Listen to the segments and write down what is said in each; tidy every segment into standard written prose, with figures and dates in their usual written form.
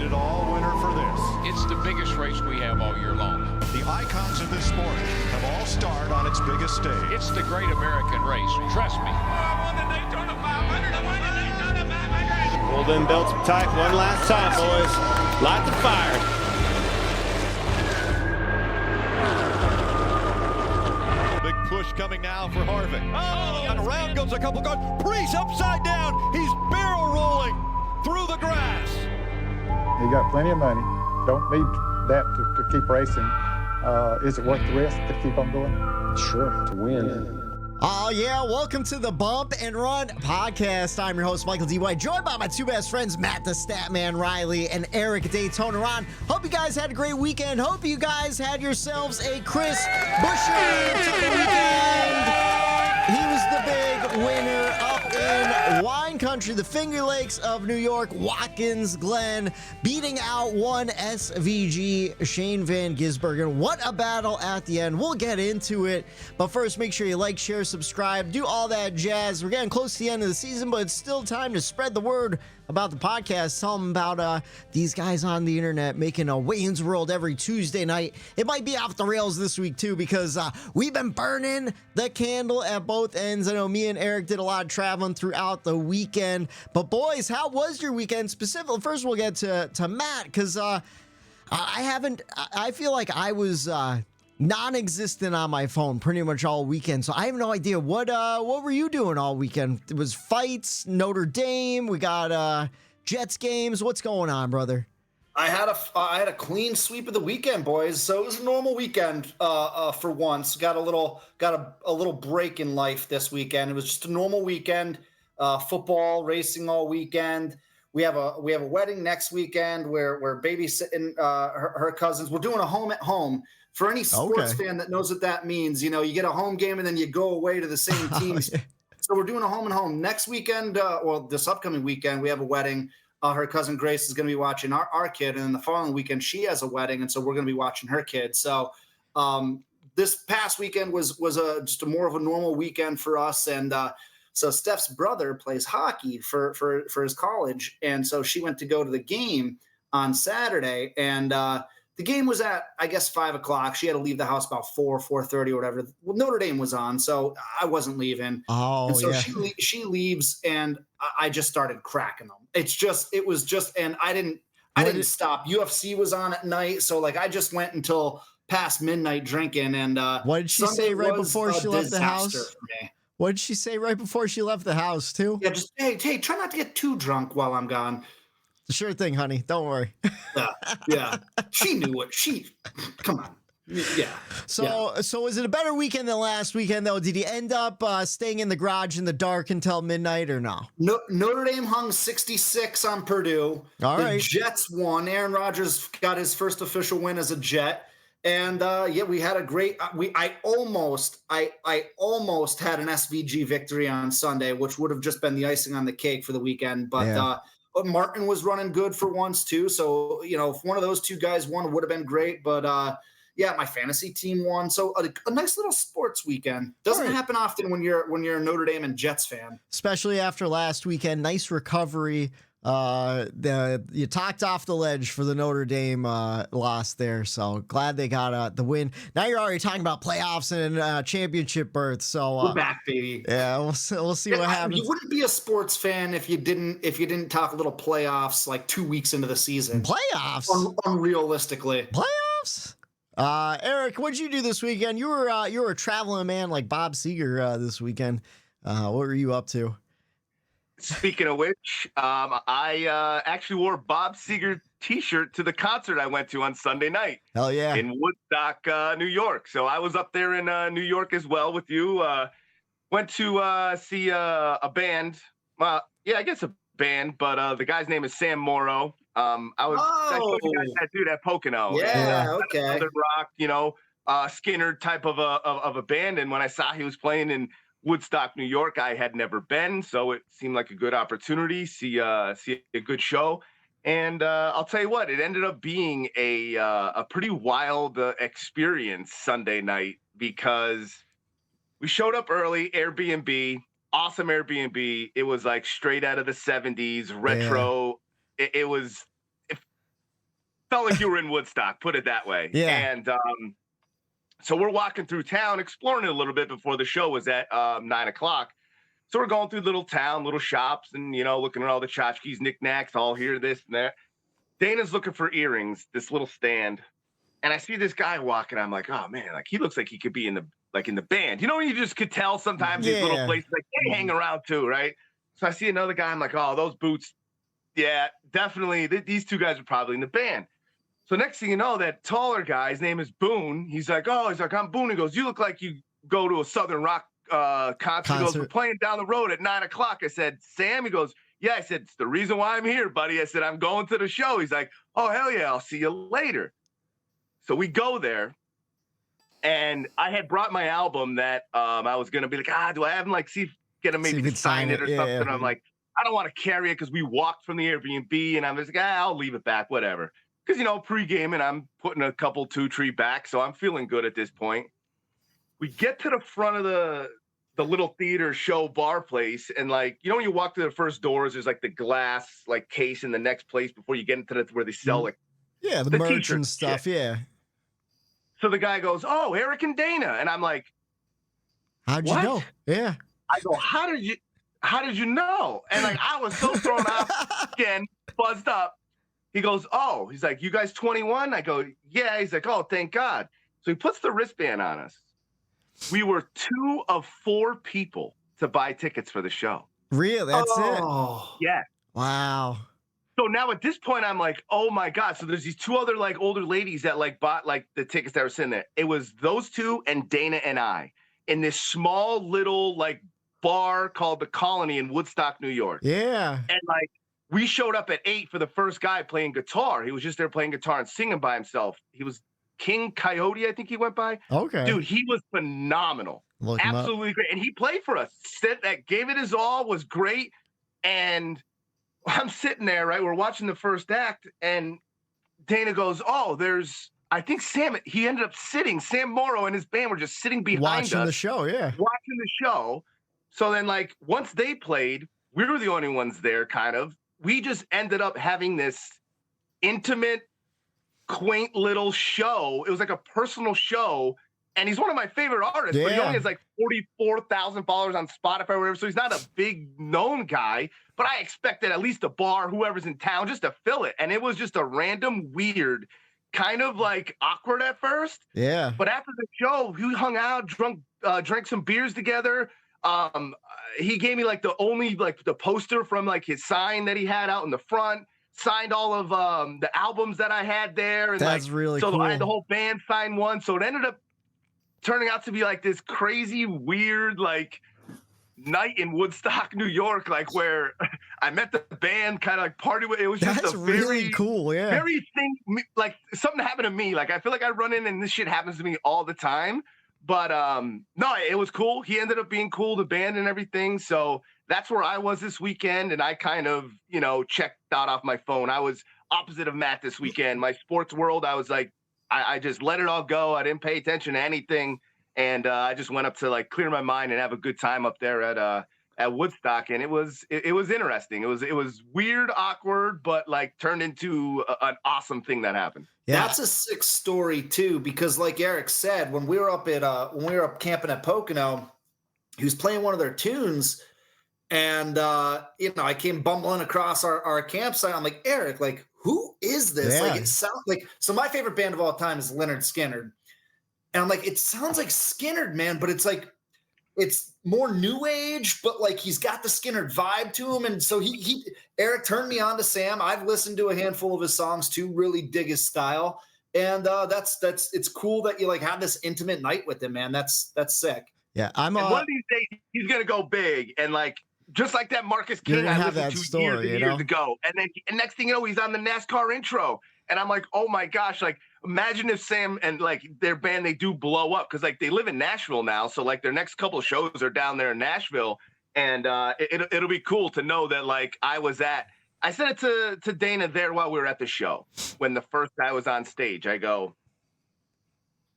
paid-it-all winner for this. It's the biggest race we have all year long. The icons of this sport have all starred on its biggest stage. It's the great American race. Trust me. I won the Daytona 500. I won the Daytona 500. Pull them belts tight one last time, boys. Light the fire. Big push coming now for Harvick. Oh, and around goes a couple cars. Priest upside down. He's barrel rolling through the grass. You got plenty of money. Don't need that to keep racing. Is it worth the risk to keep on going? Sure, to win. Oh, yeah. Welcome to the Bump and Run podcast. I'm your host, Michael D.Y., joined by my two best friends, Matt the Statman Reilly and Eric Daytona Ron. Hope you guys had a great weekend. Hope you guys had yourselves a Chris Buescher weekend. He was the big winner up in wine country, the Finger Lakes of New York, Watkins Glen, beating out one SVG, Shane Van Gisbergen. What a battle at the end. We'll get into it. But first, make sure you like, share, subscribe, do all that jazz. We're getting close to the end of the season, but it's still time to spread the word about the podcast. Tell them about these guys on the internet making a Wayne's World every Tuesday night. It might be off the rails this week too, because we've been burning the candle at both ends. I know me and Eric did a lot of traveling throughout the weekend, but boys, how was your weekend specifically? First, we'll get to Matt, because I feel like I was non-existent on my phone pretty much all weekend, so I have no idea what were you doing all weekend. It was fights, Notre Dame, we got Jets games. What's going on, brother? I had a clean sweep of the weekend, boys. So it was a normal weekend for once. Got a little break in life this weekend. It was just a normal weekend. Football, racing all weekend. We have a wedding next weekend where we're babysitting her cousins. We're doing a home at home. For any sports fan that knows what that means, you get a home game and then you go away to the same teams. So we're doing a home and home next weekend. This upcoming weekend, we have a wedding. Her cousin Grace is going to be watching our kid. And then the following weekend, she has a wedding. And so we're going to be watching her kid. So this past weekend was just more of a normal weekend for us. And so Steph's brother plays hockey for his college. And so she went to go to the game on Saturday. And the game was at, I guess, 5 o'clock. She had to leave the house about 4:30 or whatever. Well, Notre Dame was on, so I wasn't leaving. Oh, and so yeah. she leaves, and I just started cracking them. It was just, and I didn't stop. UFC was on at night, so I just went until past midnight drinking. And what did she say right before she left the house? What did she say right before she left the house too? Yeah, just hey, try not to get too drunk while I'm gone. Sure thing, honey. Don't worry. Yeah. She knew what come on. Yeah. So was it a better weekend than last weekend, though? Did you end up staying in the garage in the dark until midnight or no? Notre Dame hung 66 on Purdue. All right. The Jets won. Aaron Rodgers got his first official win as a Jet. And we had a great. I almost had an SVG victory on Sunday, which would have just been the icing on the cake for the weekend. But Martin was running good for once too. So if one of those two guys won, it would have been great. But my fantasy team won. So a nice little sports weekend. Doesn't happen often when you're a Notre Dame and Jets fan, especially after last weekend. Nice recovery. You talked off the ledge for the Notre Dame loss there, so glad they got the win. Now you're already talking about playoffs and championship berth. So we're back, baby. Yeah, we'll see what happens. You wouldn't be a sports fan if you didn't talk a little playoffs like 2 weeks into the season. Playoffs, unrealistically. Playoffs. Eric, what'd you do this weekend? You were a traveling man like Bob Seger this weekend. What were you up to? Speaking of which, I actually wore a Bob Seger t-shirt to the concert I went to on Sunday night. Hell yeah. In Woodstock, New York. So I was up there in New York as well with you. Went to see a band. I guess a band, but the guy's name is Sam Morrow. I showed you guys that dude at Pocono. Yeah, and, okay. Southern rock, Skinner type of a band. And when I saw he was playing in Woodstock, New York, I had never been, so it seemed like a good opportunity. See a good show, and I'll tell you what, it ended up being a pretty wild experience Sunday night, because we showed up early. Airbnb, awesome Airbnb. It was like straight out of the 70s, retro. Yeah. It was felt like you were in Woodstock, put it that way. Yeah. And so we're walking through town, exploring it a little bit before the show was at 9 o'clock. So we're going through little town, little shops, and, looking at all the tchotchkes, knickknacks, all here, this and that. Dana's looking for earrings, this little stand. And I see this guy walking. I'm like, oh, man, like he looks like he could be in the band. You just could tell sometimes these little places, like they hang around too, right? So I see another guy. I'm like, oh, those boots. Yeah, definitely. These two guys are probably in the band. So next thing you know, that taller guy, his name is Boone. He's like, I'm Boone. He goes, you look like you go to a Southern Rock concert. He goes, we're playing down the road at 9 o'clock. I said, Sam? He goes, yeah. I said, it's the reason why I'm here, buddy. I said, I'm going to the show. He's like, oh, hell yeah, I'll see you later. So we go there. And I had brought my album that I was going to be like, do I have him get him maybe sign it or something? Yeah. I'm like, I don't want to carry it because we walked from the Airbnb and I'm just like, I'll leave it back, whatever. Because, pre-game and I'm putting a couple 2-3 back. So I'm feeling good at this point. We get to the front of the little theater show bar place. And when you walk to the first doors, there's the glass case in the next place before you get into where they sell the merch and stuff. Shit. Yeah. So the guy goes, oh, Eric and Dana. And I'm like, how'd you know? Yeah. I go, how did you know? And I was so thrown off again, buzzed up. He goes, oh, he's like, you guys 21? I go, yeah. He's like, oh, thank God. So he puts the wristband on us. We were 2 of 4 people to buy tickets for the show. Really? That's it? Yeah. Wow. So now at this point, I'm like, oh my God. So there's these 2 other older ladies that bought the tickets that were sitting there. It was those 2 and Dana and I in this small little bar called the Colony in Woodstock, New York. Yeah. And we showed up at 8 for the first guy playing guitar. He was just there playing guitar and singing by himself. He was King Coyote, I think he went by. Okay. Dude, he was phenomenal. Absolutely great. And he played for us. Gave it his all, was great. And I'm sitting there, right? We're watching the first act, and Dana goes, oh, I think Sam, he ended up sitting. Sam Morrow and his band were just sitting behind us. Watching the show, yeah. Watching the show. So then, once they played, we were the only ones there, kind of. We just ended up having this intimate, quaint little show. It was a personal show. And he's one of my favorite artists, but he only has 44,000 followers on Spotify or whatever. So he's not a big known guy, but I expected at least a bar, whoever's in town, just to fill it. And it was just a random, weird, kind of awkward at first. Yeah. But after the show, we hung out, drank some beers together. He gave me the poster from his sign that he had out in the front, signed all of the albums that I had there. And that's really cool. So I had the whole band sign one. So it ended up turning out to be this crazy, weird, night in Woodstock, New York, where I met the band, kind of party with. It was just that's really cool. Yeah. Very thing, something happened to me. I feel like I run in and this shit happens to me all the time. But no, it was cool. He ended up being cool, the band and everything. So that's where I was this weekend. And I kind of, checked out off my phone. I was opposite of Matt this weekend. My sports world, I was I just let it all go. I didn't pay attention to anything. And I just went up to clear my mind and have a good time up there at Woodstock. And it was interesting. It was weird, awkward, but turned into an awesome thing that happened. Yeah. That's a sick story too, because like Eric said, when we were up camping at Pocono, he was playing one of their tunes, and I came bumbling across our campsite. I'm like, Eric, who is this? Yeah. It sounds so my favorite band of all time is Lynyrd Skynyrd. And I'm like, it sounds like Skynyrd, man, but it's more new age, but he's got the Skynyrd vibe to him. And so Eric turned me on to Sam. I've listened to a handful of his songs too, really dig his style. And it's cool that you have this intimate night with him, man. That's sick. Yeah. And one of these days he's going to go big. And just like that Marcus King I listened to years ago. And then next thing you know, he's on the NASCAR intro. And I'm like, oh my gosh, imagine if Sam and their band, they do blow up, because they live in Nashville now. So their next couple of shows are down there in Nashville. And it'll be cool to know that I said it to Dana there while we were at the show, when the first guy was on stage. I go,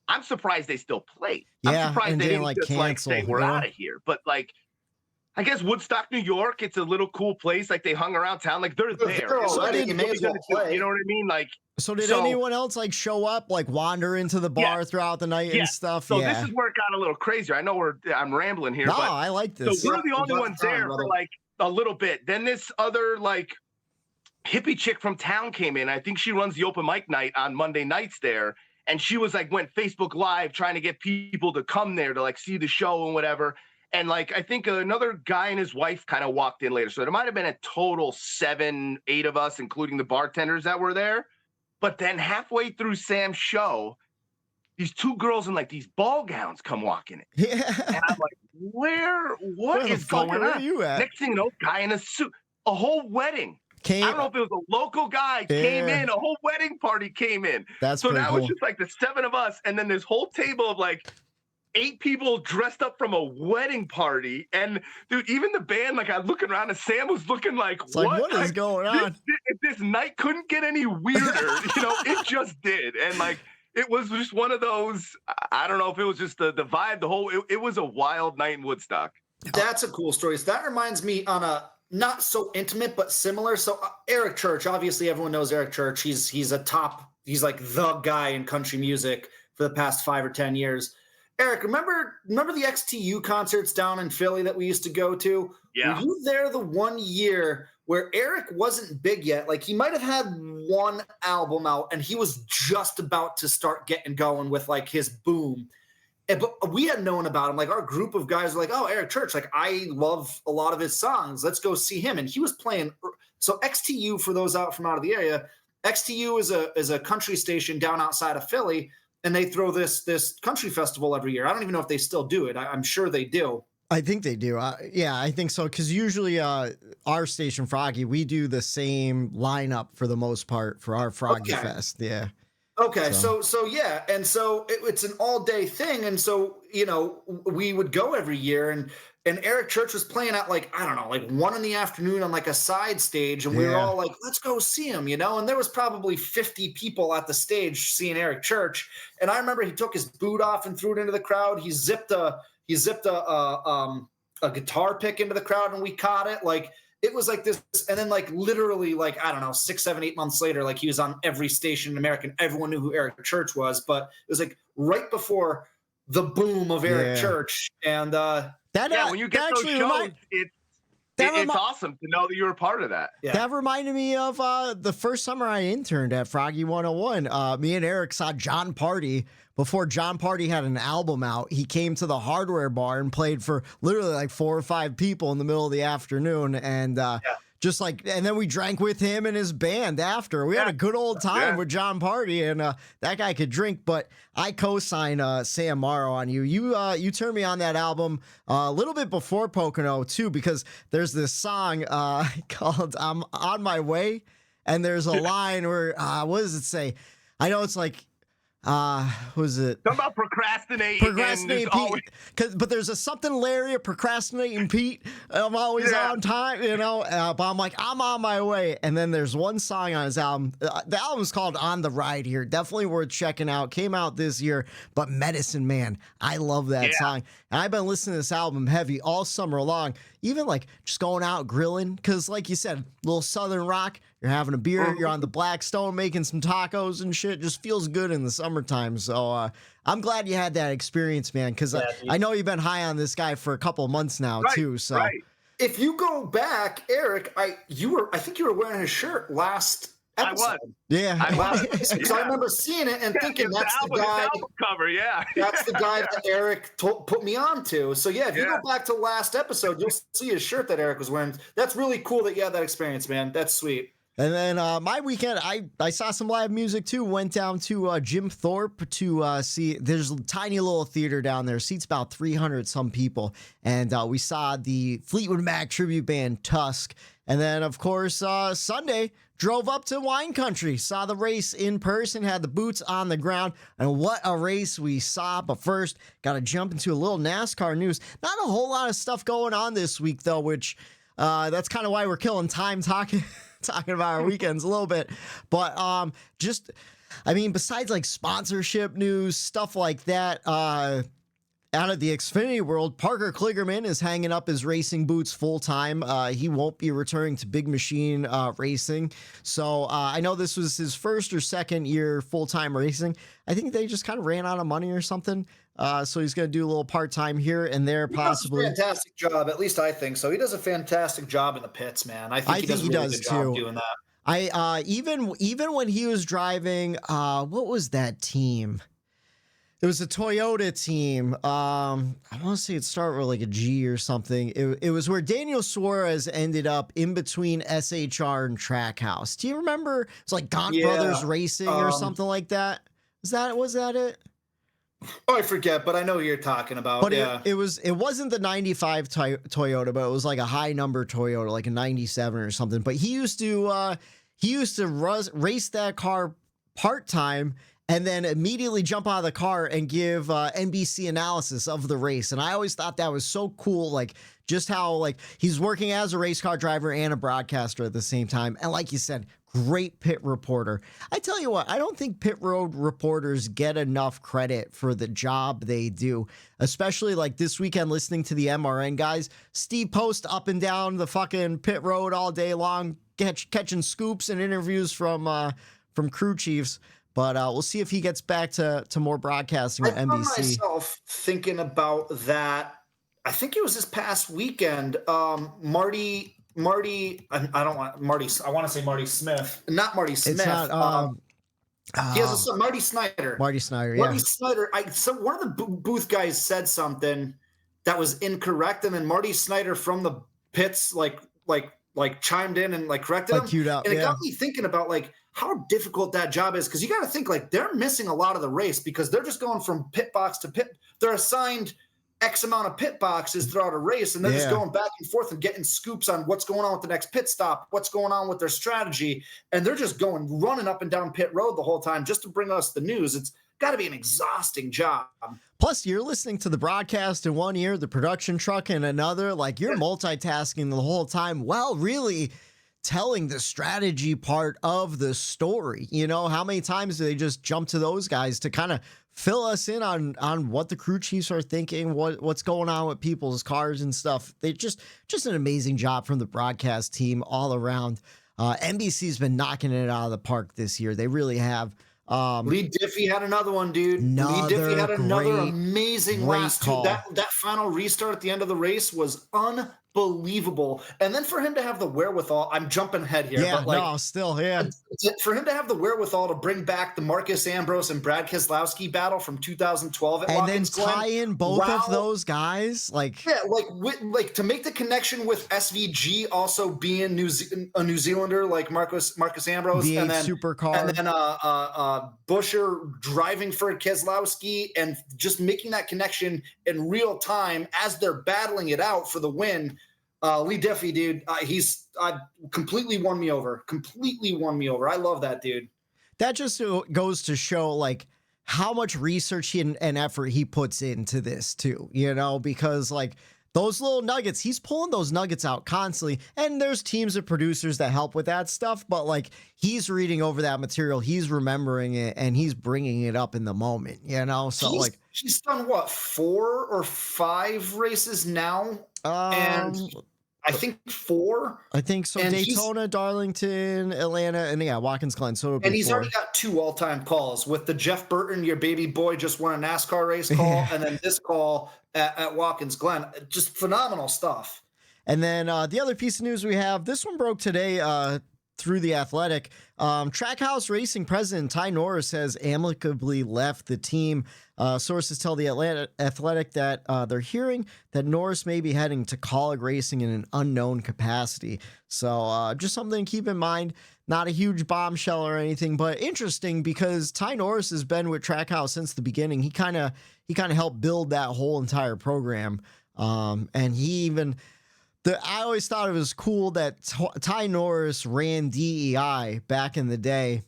I'm surprised they still played. I'm surprised they didn't just cancel, say we're out of here. But I guess Woodstock, New York. It's a little cool place. Like they hung around town. Like they're there. You may as well play. You know what I mean? Like. So did anyone else like show up, like wander into the bar throughout the night and stuff? So this is where it got a little crazier. I know I'm rambling here. No, but I like this. So we're the only ones there for like a little bit. Then this other like hippie chick from town came in. I think she runs the open mic night on Monday nights there. And she was like, went Facebook Live trying to get people to come there to like see the show and whatever. And like, I think another guy and his wife kind of walked in later. So there might have been a total 7, 8 of us, including the bartenders that were there. But then halfway through Sam's show, these 2 girls in like these ball gowns come walking in. Yeah. And I'm like, what is going on? You at? Next thing you know, guy in a suit, a whole wedding. I don't know if it was a local guy came in, a whole wedding party came in. That's so now cool. it's just like the 7 of us, and then this whole table of like 8 people dressed up from a wedding party. And dude, even the band, like I'm looking around and Sam was looking like, what is going on? This night couldn't get any weirder. It just did. And like, it was just one of those, I don't know if it was just the vibe, it was a wild night in Woodstock. That's a cool story. So that reminds me on a not so intimate, but similar. So Eric Church, obviously everyone knows Eric Church. He's like the guy in country music for the past 5 or 10 years. Eric, remember the XTU concerts down in Philly that we used to go to? Yeah. Were you there the one year where Eric wasn't big yet? Like he might have had one album out and he was just about to start getting going with like his boom. But we had known about him. Like our group of guys were like, oh, Eric Church, like I love a lot of his songs. Let's go see him. And he was playing. So XTU, for those out of the area, XTU is a country station down outside of Philly. And they throw this country festival every year. I don't even know if they still do it. I'm sure they do. I think they do. Yeah, I think so. Because usually our station, Froggy, we do the same lineup for the most part for our Froggy Fest. Yeah. Okay, so yeah, and so it's an all-day thing, and so we would go every year, and Eric Church was playing at like I don't know, like 1 PM on like a side stage, and we were all like, let's go see him, and there was probably 50 people at the stage seeing Eric Church, and I remember he took his boot off and threw it into the crowd. He zipped a guitar pick into the crowd, and we caught it like. It was like this, and then like literally like, I don't know, 6, 7, 8 months later, like he was on every station in America and everyone knew who Eric Church was, but it was like right before the boom of Eric Church. And when you get those shows, it's awesome to know that you were a part of that. Yeah. That reminded me of the first summer I interned at Froggy 101. Me and Eric saw John Party. Before John Party had an album out, he came to the Hardware Bar and played for literally like 4 or 5 people in the middle of the afternoon. And and then we drank with him and his band after. We had a good old time with John Party, and that guy could drink. But I co-signed Sam Morrow on you. You turned me on that album a little bit before Pocono too, because there's this song called "I'm on My Way," and there's a line where what does it say? I know it's like. Who's it? Something about procrastinating Pete. But there's a something Larry, procrastinating Pete. I'm always on time, but I'm like, I'm on my way. And then there's one song on his album. The album's called On the Ride Here. Definitely worth checking out. Came out this year, but Medicine Man. I love that song. And I've been listening to this album heavy all summer long, even like just going out grilling. Cause like you said, little Southern rock, you're having a beer, you're on the Blackstone making some tacos and shit. Just feels good in the summertime. So I'm glad you had that experience, man. Cause I know you've been high on this guy for a couple of months now too. So if you go back, Eric, I think you were wearing his shirt last episode. I was. Yeah. I was. So I remember seeing it and thinking that's the guy. Cover, that's the guy that Eric put me on to. So if you go back to last episode, you'll see his shirt that Eric was wearing. That's really cool that you had that experience, man. That's sweet. And then my weekend, I saw some live music too. Went down to Jim Thorpe to see. There's a tiny little theater down there. Seats about 300 some people. And we saw the Fleetwood Mac tribute band Tusk. And then, of course, Sunday, drove up to wine country. Saw the race in person. Had the boots on the ground. And what a race we saw. But first, got to jump into a little NASCAR news. Not a whole lot of stuff going on this week, though, which that's kind of why we're killing time talking about our weekends a little bit. But besides like sponsorship news, stuff like that, out of the Xfinity world, Parker Kligerman is hanging up his racing boots full time. He won't be returning to big machine racing. So I know this was his first or second year full time racing. I think they just kind of ran out of money or something. So he's going to do a little part time here and there, possibly. He does a fantastic job. At least I think so. He does a fantastic job in the pits, man. I think he does a really good job doing that. Even when he was driving, what was that team? It was a Toyota team. I want to say it started with like a G or something. It was where Daniel Suarez ended up in between SHR and Trackhouse. Do you remember? It's like Gaunt Brothers Racing or something like that. Was that it? Oh, I forget, but I know who you're talking about. But yeah, it wasn't the 95 Toyota, but it was like a high number Toyota, like a 97 or something. But he used to race that car part-time and then immediately jump out of the car and give NBC analysis of the race. And I always thought that was so cool, like just how like he's working as a race car driver and a broadcaster at the same time. And like you said, great pit reporter. I tell you what, I don't think pit road reporters get enough credit for the job they do, especially like this weekend listening to the MRN guys. Steve Post up and down the fucking pit road all day long, catching scoops and interviews from crew chiefs. But we'll see if he gets back to more broadcasting at NBC. I found myself thinking about that. I think it was this past weekend. Marty. I don't want Marty. I want to say Marty Smith, not Marty Smith. It's not. He has a son, Marty Snyder. Marty Snyder. Marty Snyder. So one of the booth guys said something that was incorrect, and then Marty Snyder from the pits like chimed in and like corrected him. Queued up, and it got me thinking about like how difficult that job is, because you got to think like they're missing a lot of the race because they're just going from pit box to pit. They're assigned X amount of pit boxes throughout a race, and they're just going back and forth and getting scoops on what's going on with the next pit stop, what's going on with their strategy, and they're just running up and down pit road the whole time just to bring us the news. It's got to be an exhausting job. Plus, you're listening to the broadcast in one ear, the production truck in another. Like you're multitasking the whole time while really telling the strategy part of the story. You know, how many times do they just jump to those guys to kind of fill us in on what the crew chiefs are thinking, what's going on with people's cars and stuff. They just an amazing job from the broadcast team all around. NBC's been knocking it out of the park this year. They really have. Lee Diffie had another one, dude. Lee Diffie had another amazing last two. That final restart at the end of the race was unbelievable. And then for him to have the wherewithal, I'm jumping ahead here. Yeah, but like, no, still, yeah. For him to have the wherewithal to bring back the Marcus Ambrose and Brad Keselowski battle from 2012 at Watkins Glen. And then tie in both of those guys. Like, yeah, like to make the connection with SVG also being a New Zealander like Marcus Ambrose, the and then supercar, and then Buescher driving for Keselowski, and just making that connection in real time as they're battling it out for the win. Lee Diffie, dude, he's completely won me over. I love that dude. That just goes to show like how much research and effort he puts into this too, you know, because like those little nuggets, he's pulling those nuggets out constantly. And there's teams of producers that help with that stuff, but like he's reading over that material, he's remembering it, and he's bringing it up in the moment, you know? So he's done what, 4 or 5 races now? And I think 4. I think so. And Daytona, Darlington, Atlanta, and Watkins Glen. So and he's already got 2 all-time calls with the Jeff Burton, your baby boy just won a NASCAR race call, and then this call at Watkins Glen. Just phenomenal stuff. And then the other piece of news we have, this one broke today through The Athletic. Trackhouse Racing president Tye Norris has amicably left the team. Sources tell The Athletic that they're hearing that Norris may be heading to Kaulig Racing in an unknown capacity. So just something to keep in mind. Not a huge bombshell or anything, but interesting because Tye Norris has been with Trackhouse since the beginning. He kind of helped build that whole entire program. And he even... I always thought it was cool that Tye Norris ran DEI back in the day.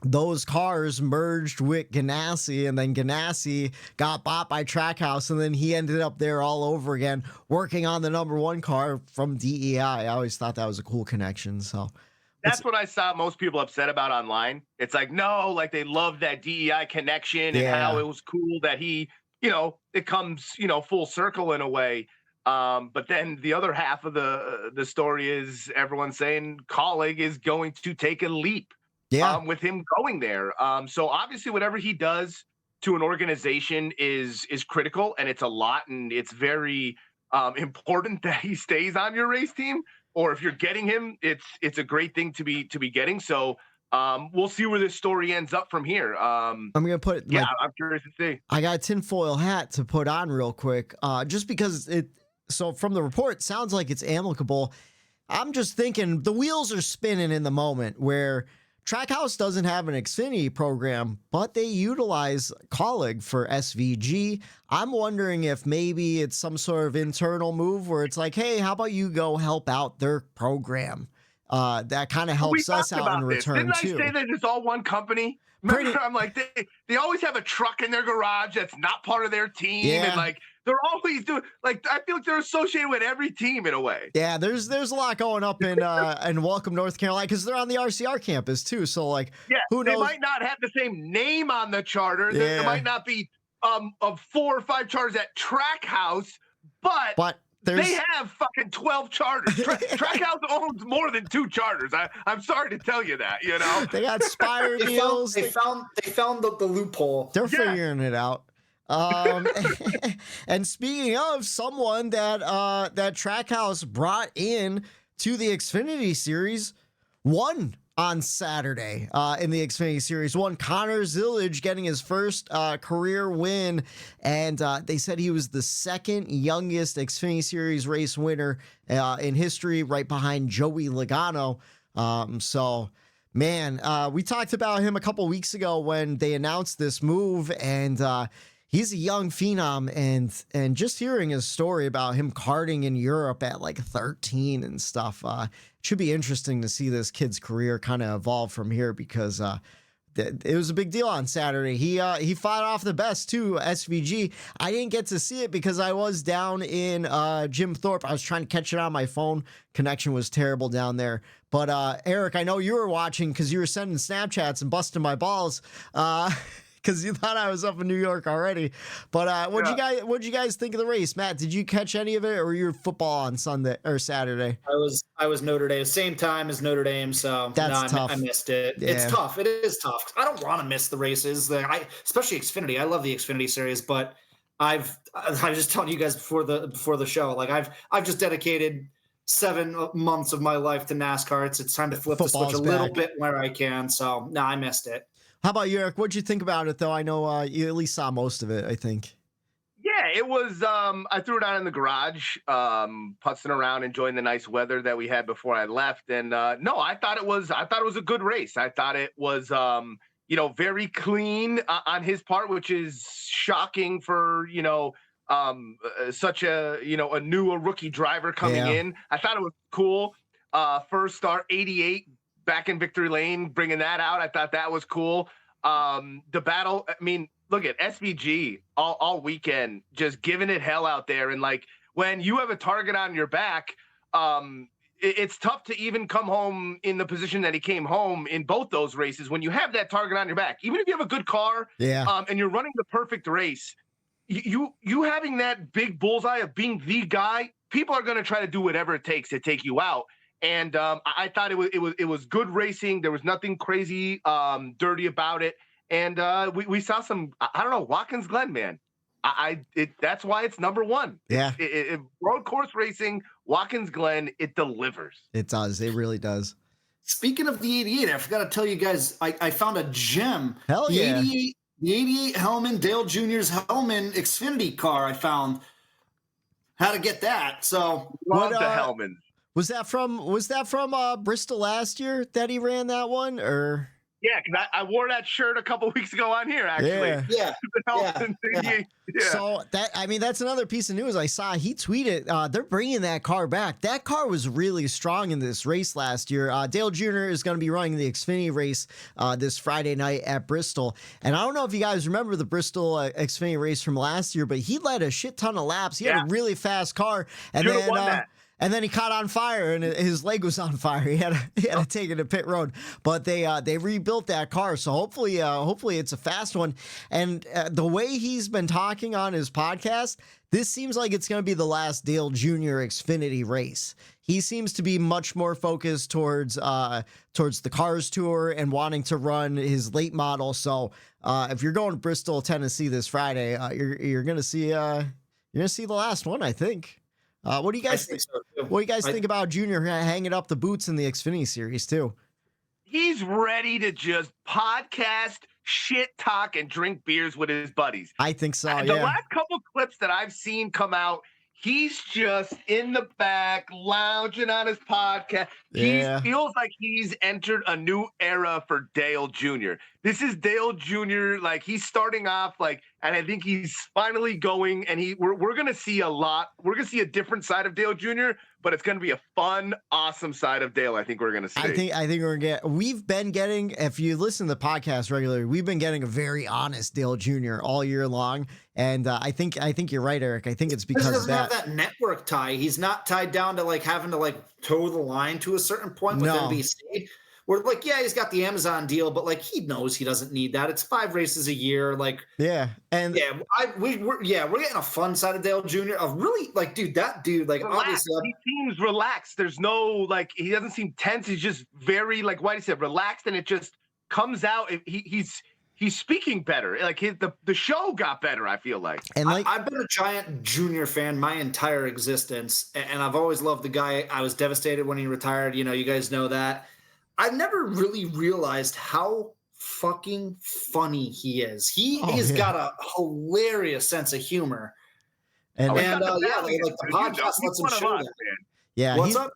Those cars merged with Ganassi, and then Ganassi got bought by Trackhouse, and then he ended up there all over again, working on the #1 car from DEI. I always thought that was a cool connection. So that's what I saw most people upset about online. It's like, no, like they love that DEI connection and how it was cool that he it comes, full circle in a way. But then the other half of the story is everyone saying Colleague is going to take a leap with him going there. So obviously whatever he does to an organization is critical, and it's a lot, and it's very important that he stays on your race team, or if you're getting him, it's a great thing to be getting. So we'll see where this story ends up from here. I'm going to put, I'm curious to see. I got a tinfoil hat to put on real quick, just because so from the report, it sounds like it's amicable. I'm just thinking the wheels are spinning in the moment where Trackhouse doesn't have an Xfinity program, but they utilize Colleague for SVG. I'm wondering if maybe it's some sort of internal move where it's like, hey, how about you go help out their program? That kind of helps us out in return, too. Didn't I say that it's all one company? Remember, I'm like, they always have a truck in their garage that's not part of their team, and like they're always doing, like, I feel like they're associated with every team in a way. Yeah, there's a lot going up in Welcome, North Carolina, because they're on the RCR campus too. So like, who knows? They might not have the same name on the charter. Yeah. There might not be of 4 or 5 charters at Trackhouse, but they have fucking 12 charters. Trackhouse owns more than 2 charters. I'm sorry to tell you that. They got Spire deals. They found the loophole. They're figuring it out. And speaking of someone that Trackhouse brought in to the Xfinity Series, won on Saturday in the Xfinity Series. Won Connor Zilisch getting his first career win, and they said he was the second youngest Xfinity Series race winner in history, right behind Joey Logano. So, man, we talked about him a couple weeks ago when they announced this move, and he's a young phenom, and just hearing his story about him karting in Europe at like 13 and stuff, should be interesting to see this kid's career kind of evolve from here, because it was a big deal on Saturday. He fought off the best too, SVG. I didn't get to see it because I was down in Jim Thorpe. I was trying to catch it on my phone. Connection was terrible down there. But Eric, I know you were watching because you were sending Snapchats and busting my balls. Because you thought I was up in New York already. But what'd you guys think of the race? Matt, did you catch any of it, or were you football on Sunday or Saturday? I was Notre Dame, same time as Notre Dame, so that's tough. I missed it. Yeah. It's tough. It is tough. I don't want to miss the races. Especially Xfinity. I love the Xfinity Series, but I was just telling you guys before the show, like I've just dedicated 7 months of my life to NASCAR. It's time to flip the switch a little bit where I can. So I missed it. How about you, Eric? What'd you think about it, though? I know you at least saw most of it, I think. Yeah, it was, I threw it on in the garage, putzing around, enjoying the nice weather that we had before I left. And no, I thought it was a good race. I thought it was, very clean on his part, which is shocking for, such a new rookie driver coming in. I thought it was cool. First start, 88. Back in victory lane, bringing that out. I thought that was cool. The battle, I mean, look at SVG all weekend, just giving it hell out there. And like, when you have a target on your back, it's tough to even come home in the position that he came home in both those races. When you have that target on your back, even if you have a good car, and you're running the perfect race, you having that big bullseye of being the guy, people are going to try to do whatever it takes to take you out. And I thought it was good racing. There was nothing crazy, dirty about it. And we saw some, I don't know, Watkins Glen, man. That's why it's number 1. Yeah. Road course racing, Watkins Glen, it delivers. It does. It really does. Speaking of the 88, I forgot to tell you guys, I found a gem. Hell yeah. The 88 Hellman, Dale Jr.'s Hellman Xfinity car I found. How to get that. So love the Hellmans. Was that from Bristol last year that he ran that one, or? Yeah, because I wore that shirt a couple weeks ago on here, actually. Yeah. So that's another piece of news I saw. He tweeted they're bringing that car back. That car was really strong in this race last year. Dale Jr. is going to be running the Xfinity race this Friday night at Bristol. And I don't know if you guys remember the Bristol Xfinity race from last year, but he led a shit ton of laps. He had a really fast car. And then And then he caught on fire, and his leg was on fire. He had to take it to pit road. But they rebuilt that car, so hopefully it's a fast one. And the way he's been talking on his podcast, this seems like it's going to be the last Dale Jr. Xfinity race. He seems to be much more focused towards the Cars Tour and wanting to run his late model. So if you're going to Bristol, Tennessee this Friday, you're going to see the last one, I think. What do you guys think? What do you guys think about Junior hanging up the boots in the Xfinity series too? He's ready to just podcast, shit talk, and drink beers with his buddies. I think so. The last couple clips that I've seen come out, he's just in the back, lounging on his podcast. He feels like he's entered a new era for Dale Jr. This is Dale Jr. Like, he's starting off like, and I think he's finally going, and we're going to see a lot. We're going to see a different side of Dale Jr., but it's going to be a fun, awesome side of Dale. I think we're going to see. I think we've been getting, if you listen to the podcast regularly, we've been getting a very honest Dale Jr. all year long. And I think you're right, Eric. I think it's because he doesn't have that network tie. He's not tied down to like having to like toe the line to a certain point with NBC. We're like, yeah, he's got the Amazon deal, but like he knows he doesn't need that. It's 5 races a year. Like, we're getting a fun side of Dale Jr. Of really like, dude, that dude, like relaxed. Obviously he seems relaxed. There's no like, he doesn't seem tense. He's just very like Whitey said, relaxed, and it just comes out. He's speaking better. Like the show got better, I feel like. And like I've been a giant Junior fan my entire existence, and I've always loved the guy. I was devastated when he retired. You know, you guys know that. I never really realized how fucking funny he is. He's got a hilarious sense of humor. And like the podcast lets him show that. Yeah, what's up?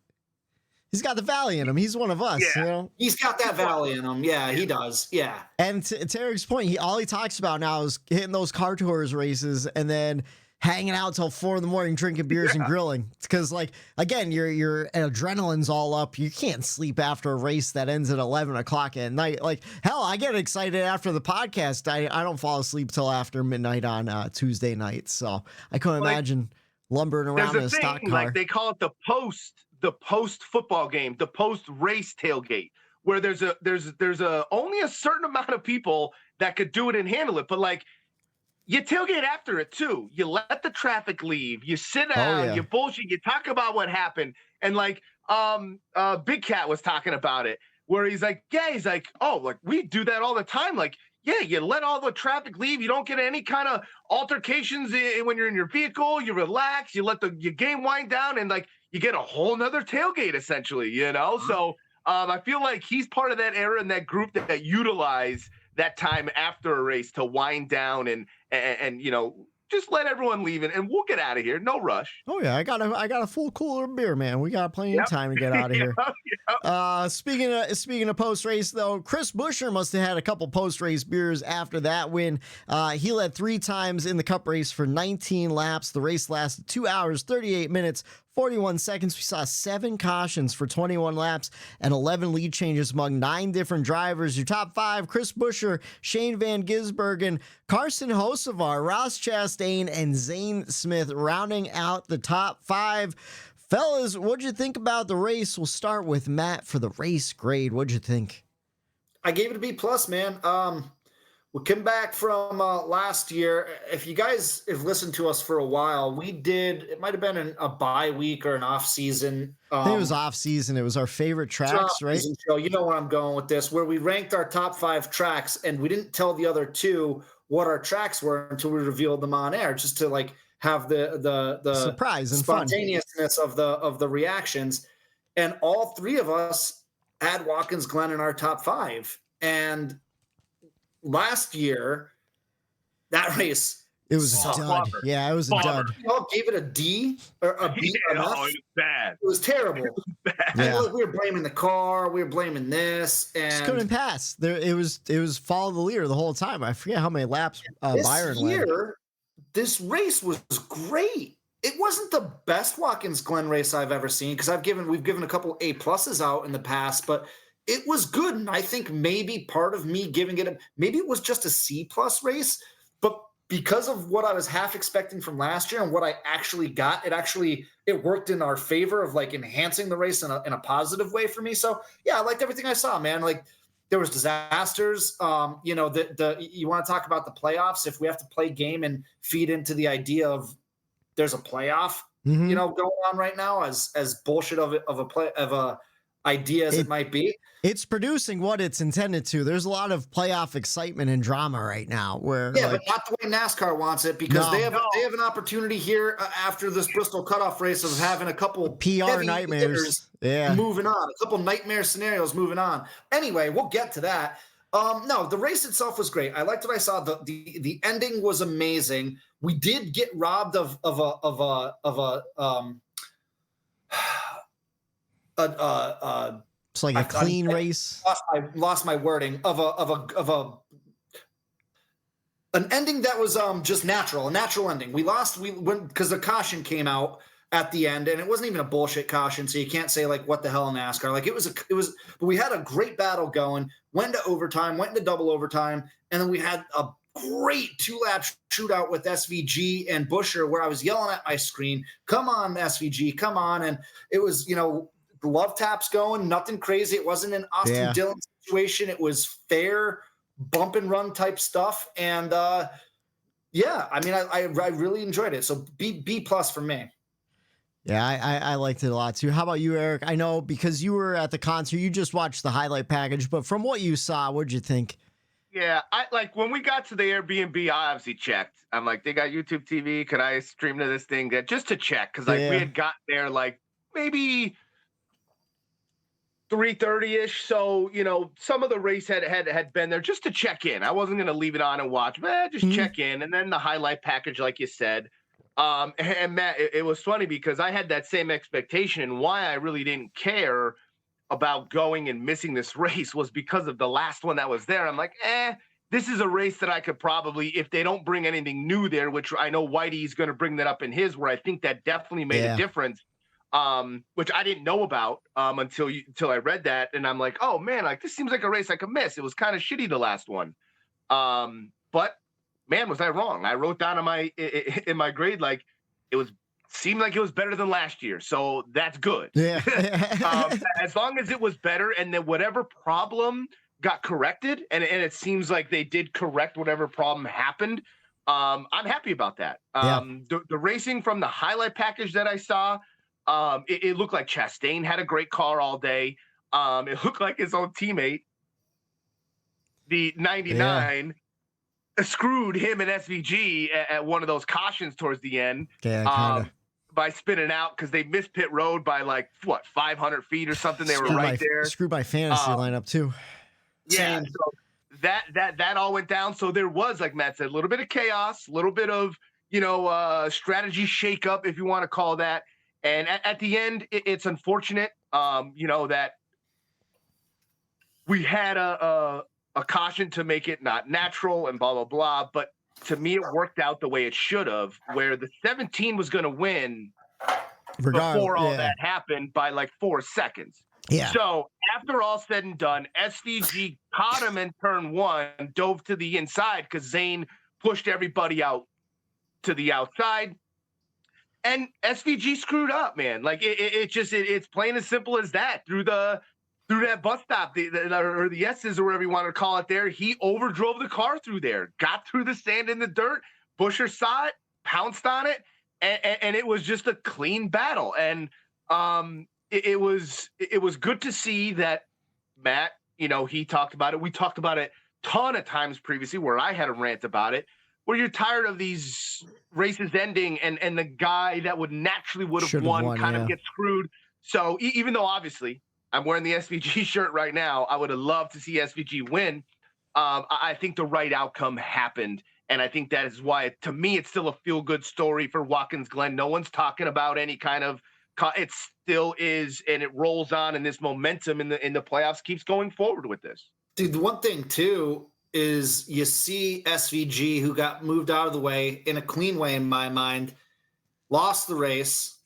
He's got the Valley in him. He's one of us. Yeah. You know? He's got that Valley in him. Yeah, he does. Yeah. And to Eric's point, all he talks about now is hitting those car tours races and then hanging out till 4 a.m, drinking beers and grilling. Because, like, again, your adrenaline's all up. You can't sleep after a race that ends at 11 o'clock at night. Like, hell, I get excited after the podcast. I don't fall asleep till after midnight on Tuesday nights. So I couldn't imagine lumbering around in a stock car. Like, they call it the post football game, the post race tailgate, where there's only a certain amount of people that could do it and handle it. But like, you tailgate after it too. You let the traffic leave. You sit down. You bullshit. You talk about what happened. And like, Big Cat was talking about it, where he's like, oh, like we do that all the time. Like, yeah, you let all the traffic leave. You don't get any kind of altercations when you're in your vehicle. You relax. You let your game wind down, and like you get a whole nother tailgate essentially. You know, so I feel like he's part of that era and that group that utilize that time after a race to wind down and you know, just let everyone leave and we'll get out of here. No rush. Oh yeah, I got a full cooler of beer, man. We got plenty of time to get out of here. Speaking of post race though, Chris Buescher must have had a couple post race beers after that win. He led 3 times in the Cup race for 19 laps. The race lasted 2 hours, 38 minutes, 41 seconds. We saw 7 cautions for 21 laps and 11 lead changes among 9 different drivers. Your top 5, Chris Buescher, Shane Van Gisbergen, Carson Hocevar, Ross Chastain, and Zane Smith rounding out the top 5. Fellas, what'd you think about the race? We'll start with Matt for the race grade. What'd you think? I gave it a B+, man. We came back from last year. If you guys have listened to us for a while, it might have been a bye week or an off season. I think it was off season. It was our favorite tracks, right? Show. You know where I'm going with this, where we ranked our top 5 tracks and we didn't tell the other 2 what our tracks were until we revealed them on air, just to like have the surprise and spontaneousness of the reactions. And all 3 of us had Watkins Glen in our top 5. And last year, that race, it was a dud. Yeah, it was a dud. We all gave it a D or a B. It was bad. It was terrible. It was bad. Yeah. We were blaming the car. We were blaming this, and just couldn't pass. It was follow the leader the whole time. I forget how many laps Byron led. This race was great. It wasn't the best Watkins Glen race I've ever seen, because we've given a couple A+ out in the past, but it was good. And I think maybe part of me giving it maybe it was just a C+ race, but because of what I was half expecting from last year and what I actually got, it worked in our favor of like enhancing the race in a positive way for me. So yeah, I liked everything I saw, man. Like there was disasters. You know, you want to talk about the playoffs. If we have to play game and feed into the idea of there's a playoff, you know, going on right now, as bullshit of a idea as it might be. It's producing what it's intended to. There's a lot of playoff excitement and drama right now. Where but not the way NASCAR wants it, because they have an opportunity here after this Bristol cutoff race of having a couple PR nightmares, moving on, a couple nightmare scenarios moving on. Anyway, we'll get to that. No, the race itself was great. I liked what I saw. The ending was amazing. We did get robbed of it's like a clean race. Lost my wording of an ending that was just natural, a natural ending. We went because the caution came out at the end, and it wasn't even a bullshit caution, so you can't say like what the hell in NASCAR. Like it was, but we had a great battle going. Went to overtime, went into double overtime, and then we had a great 2-lap shootout with SVG and Buescher, where I was yelling at my screen, "Come on, SVG, come on!" And it was, you know, love taps going, nothing crazy. It wasn't an Austin Dillon situation. It was fair bump and run type stuff. And I mean, I really enjoyed it. So B plus for me. Yeah, I liked it a lot too. How about you, Eric? I know because you were at the concert, you just watched the highlight package, but from what you saw, what'd you think? Yeah, I like when we got to the Airbnb, I obviously checked. I'm like, they got YouTube TV. Could I stream to this thing? Just to check. Cause like we had gotten there like maybe 3:30-ish. So, you know, some of the race had been there just to check in. I wasn't going to leave it on and watch, but just check in. And then the highlight package, like you said. And Matt, it was funny because I had that same expectation, and why I really didn't care about going and missing this race was because of the last one that was there. I'm like, this is a race that I could probably, if they don't bring anything new there, which I know Whitey's going to bring that up in his, where I think that definitely made a difference. Which I didn't know about until I read that, and I'm like, oh man, like this seems like a race I could miss. It was kind of shitty the last one, but man, was I wrong? I wrote down in my grade like seemed like it was better than last year, so that's good. Yeah. As long as it was better, and then whatever problem got corrected, and it seems like they did correct whatever problem happened. I'm happy about that. The racing from the highlight package that I saw. It looked like Chastain had a great car all day. It looked like his own teammate, the 99, screwed him and SVG at one of those cautions towards the end. By spinning out because they missed pit road by like 500 feet or something. They were right there. Screwed by fantasy lineup too. Yeah, so that all went down. So there was, like Matt said, a little bit of chaos, a little bit of strategy shakeup, if you want to call that. And at the end, it's unfortunate, that we had a caution to make it not natural and blah, blah, blah. But to me, it worked out the way it should have, where the 17 was going to win before all that happened by like 4 seconds. Yeah. So after all said and done, SVG caught him in turn 1, dove to the inside because Zane pushed everybody out to the outside. And SVG screwed up, man. Like it's plain as simple as that. Through that bus stop, or the S's or whatever you want to call it there, he overdrove the car through there, got through the sand and the dirt. Buescher saw it, pounced on it, and it was just a clean battle. And it was good to see that Matt, he talked about it. We talked about it a ton of times previously where I had a rant about it, where you're tired of these races ending and the guy that would have won kind of gets screwed. So even though obviously I'm wearing the SVG shirt right now, I would have loved to see SVG win. I think the right outcome happened. And I think that is why, to me, it's still a feel-good story for Watkins Glen. No one's talking about any kind of it still is, and it rolls on, and this momentum in the playoffs keeps going forward with this. Dude, the one thing, too, is you see SVG, who got moved out of the way in a clean way in my mind, lost the race.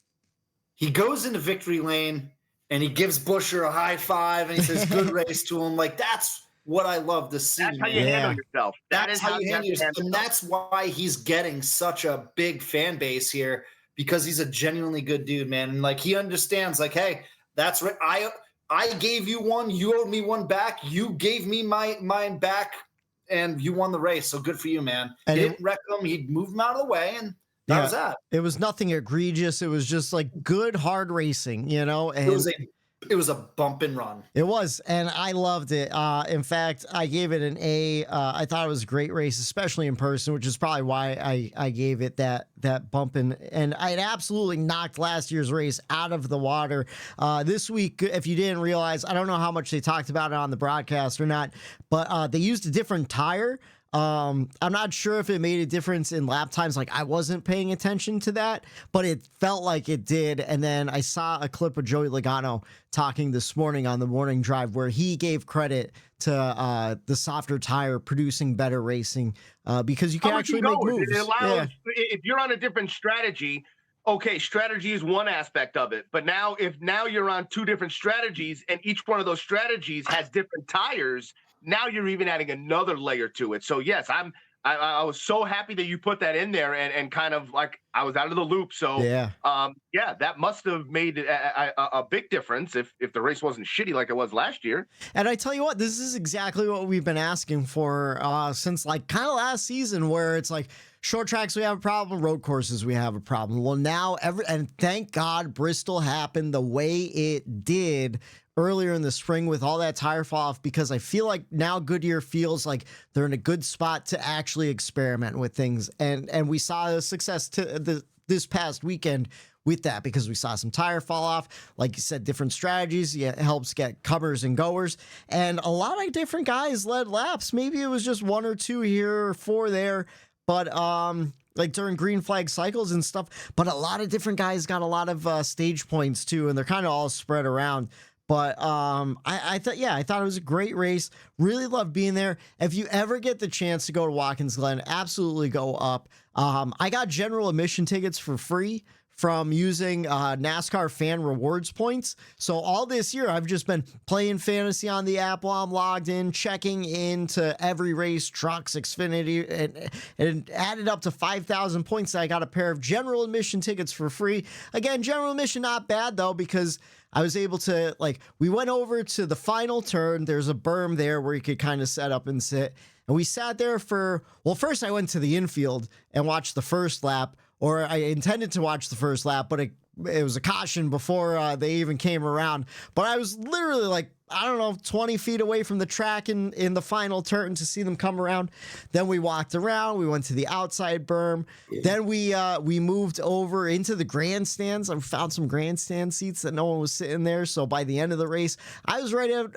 He goes into victory lane and he gives Buescher a high five and he says, good race to him. Like, that's what I love to see. That's how you handle yourself. That's how you handle yourself. And that's why he's getting such a big fan base here, because he's a genuinely good dude, man. And like, he understands, like, hey, that's right. I gave you one, you owed me one back. You gave me mine back, and you won the race. So good for you, man. And he didn't wreck him. He moved him out of the way, and that was that. It was nothing egregious. It was just like good, hard racing, you know? And it was a bump and run. It was, and I loved it. In fact, I gave it an A. I thought it was a great race, especially in person, which is probably why I gave it that bump. And it absolutely knocked last year's race out of the water. This week, if you didn't realize, I don't know how much they talked about it on the broadcast or not, but they used a different tire. I'm not sure if it made a difference in lap times. Like, I wasn't paying attention to that, but it felt like it did. And then I saw a clip of Joey Logano talking this morning on the morning drive where he gave credit to the softer tire producing better racing, because you can actually make moves. It allows, if you're on a different strategy, okay, strategy is one aspect of it, but now you're on two different strategies and each one of those strategies has different tires, now you're even adding another layer to it. So yes, I was so happy that you put that in there, and kind of like I was out of the loop. So that must have made a big difference if the race wasn't shitty like it was last year. And I tell you what, this is exactly what we've been asking for since like kind of last season, where it's like short tracks we have a problem, road courses we have a problem. Well, now and thank God Bristol happened the way it did earlier in the spring with all that tire fall off, because I feel like now Goodyear feels like they're in a good spot to actually experiment with things. And we saw the success this past weekend with that, because we saw some tire fall off. Like you said, different strategies. Yeah, it helps get comers and goers. And a lot of different guys led laps. Maybe it was just one or two here or four there. But like during green flag cycles and stuff. But a lot of different guys got a lot of stage points too. And they're kind of all spread around. But I thought it was a great race. Really loved being there. If you ever get the chance to go to Watkins Glen, absolutely go up. I got general admission tickets for free from using NASCAR fan rewards points. So all this year, I've just been playing fantasy on the app while I'm logged in, checking into every race, trucks, Xfinity, and added up to 5,000 points. I got a pair of general admission tickets for free. Again, general admission not bad though, because I was able to, like, we went over to the final turn. There's a berm there where you could kind of set up and sit. And we sat there first I went to the infield and watched the first lap, or I intended to watch the first lap, but it was a caution before they even came around. But I was literally like, I don't know, 20 feet away from the track in the final turn to see them come around. Then we walked around. We went to the outside berm. Yeah. Then we moved over into the grandstands. I found some grandstand seats that no one was sitting there. So by the end of the race, I was right at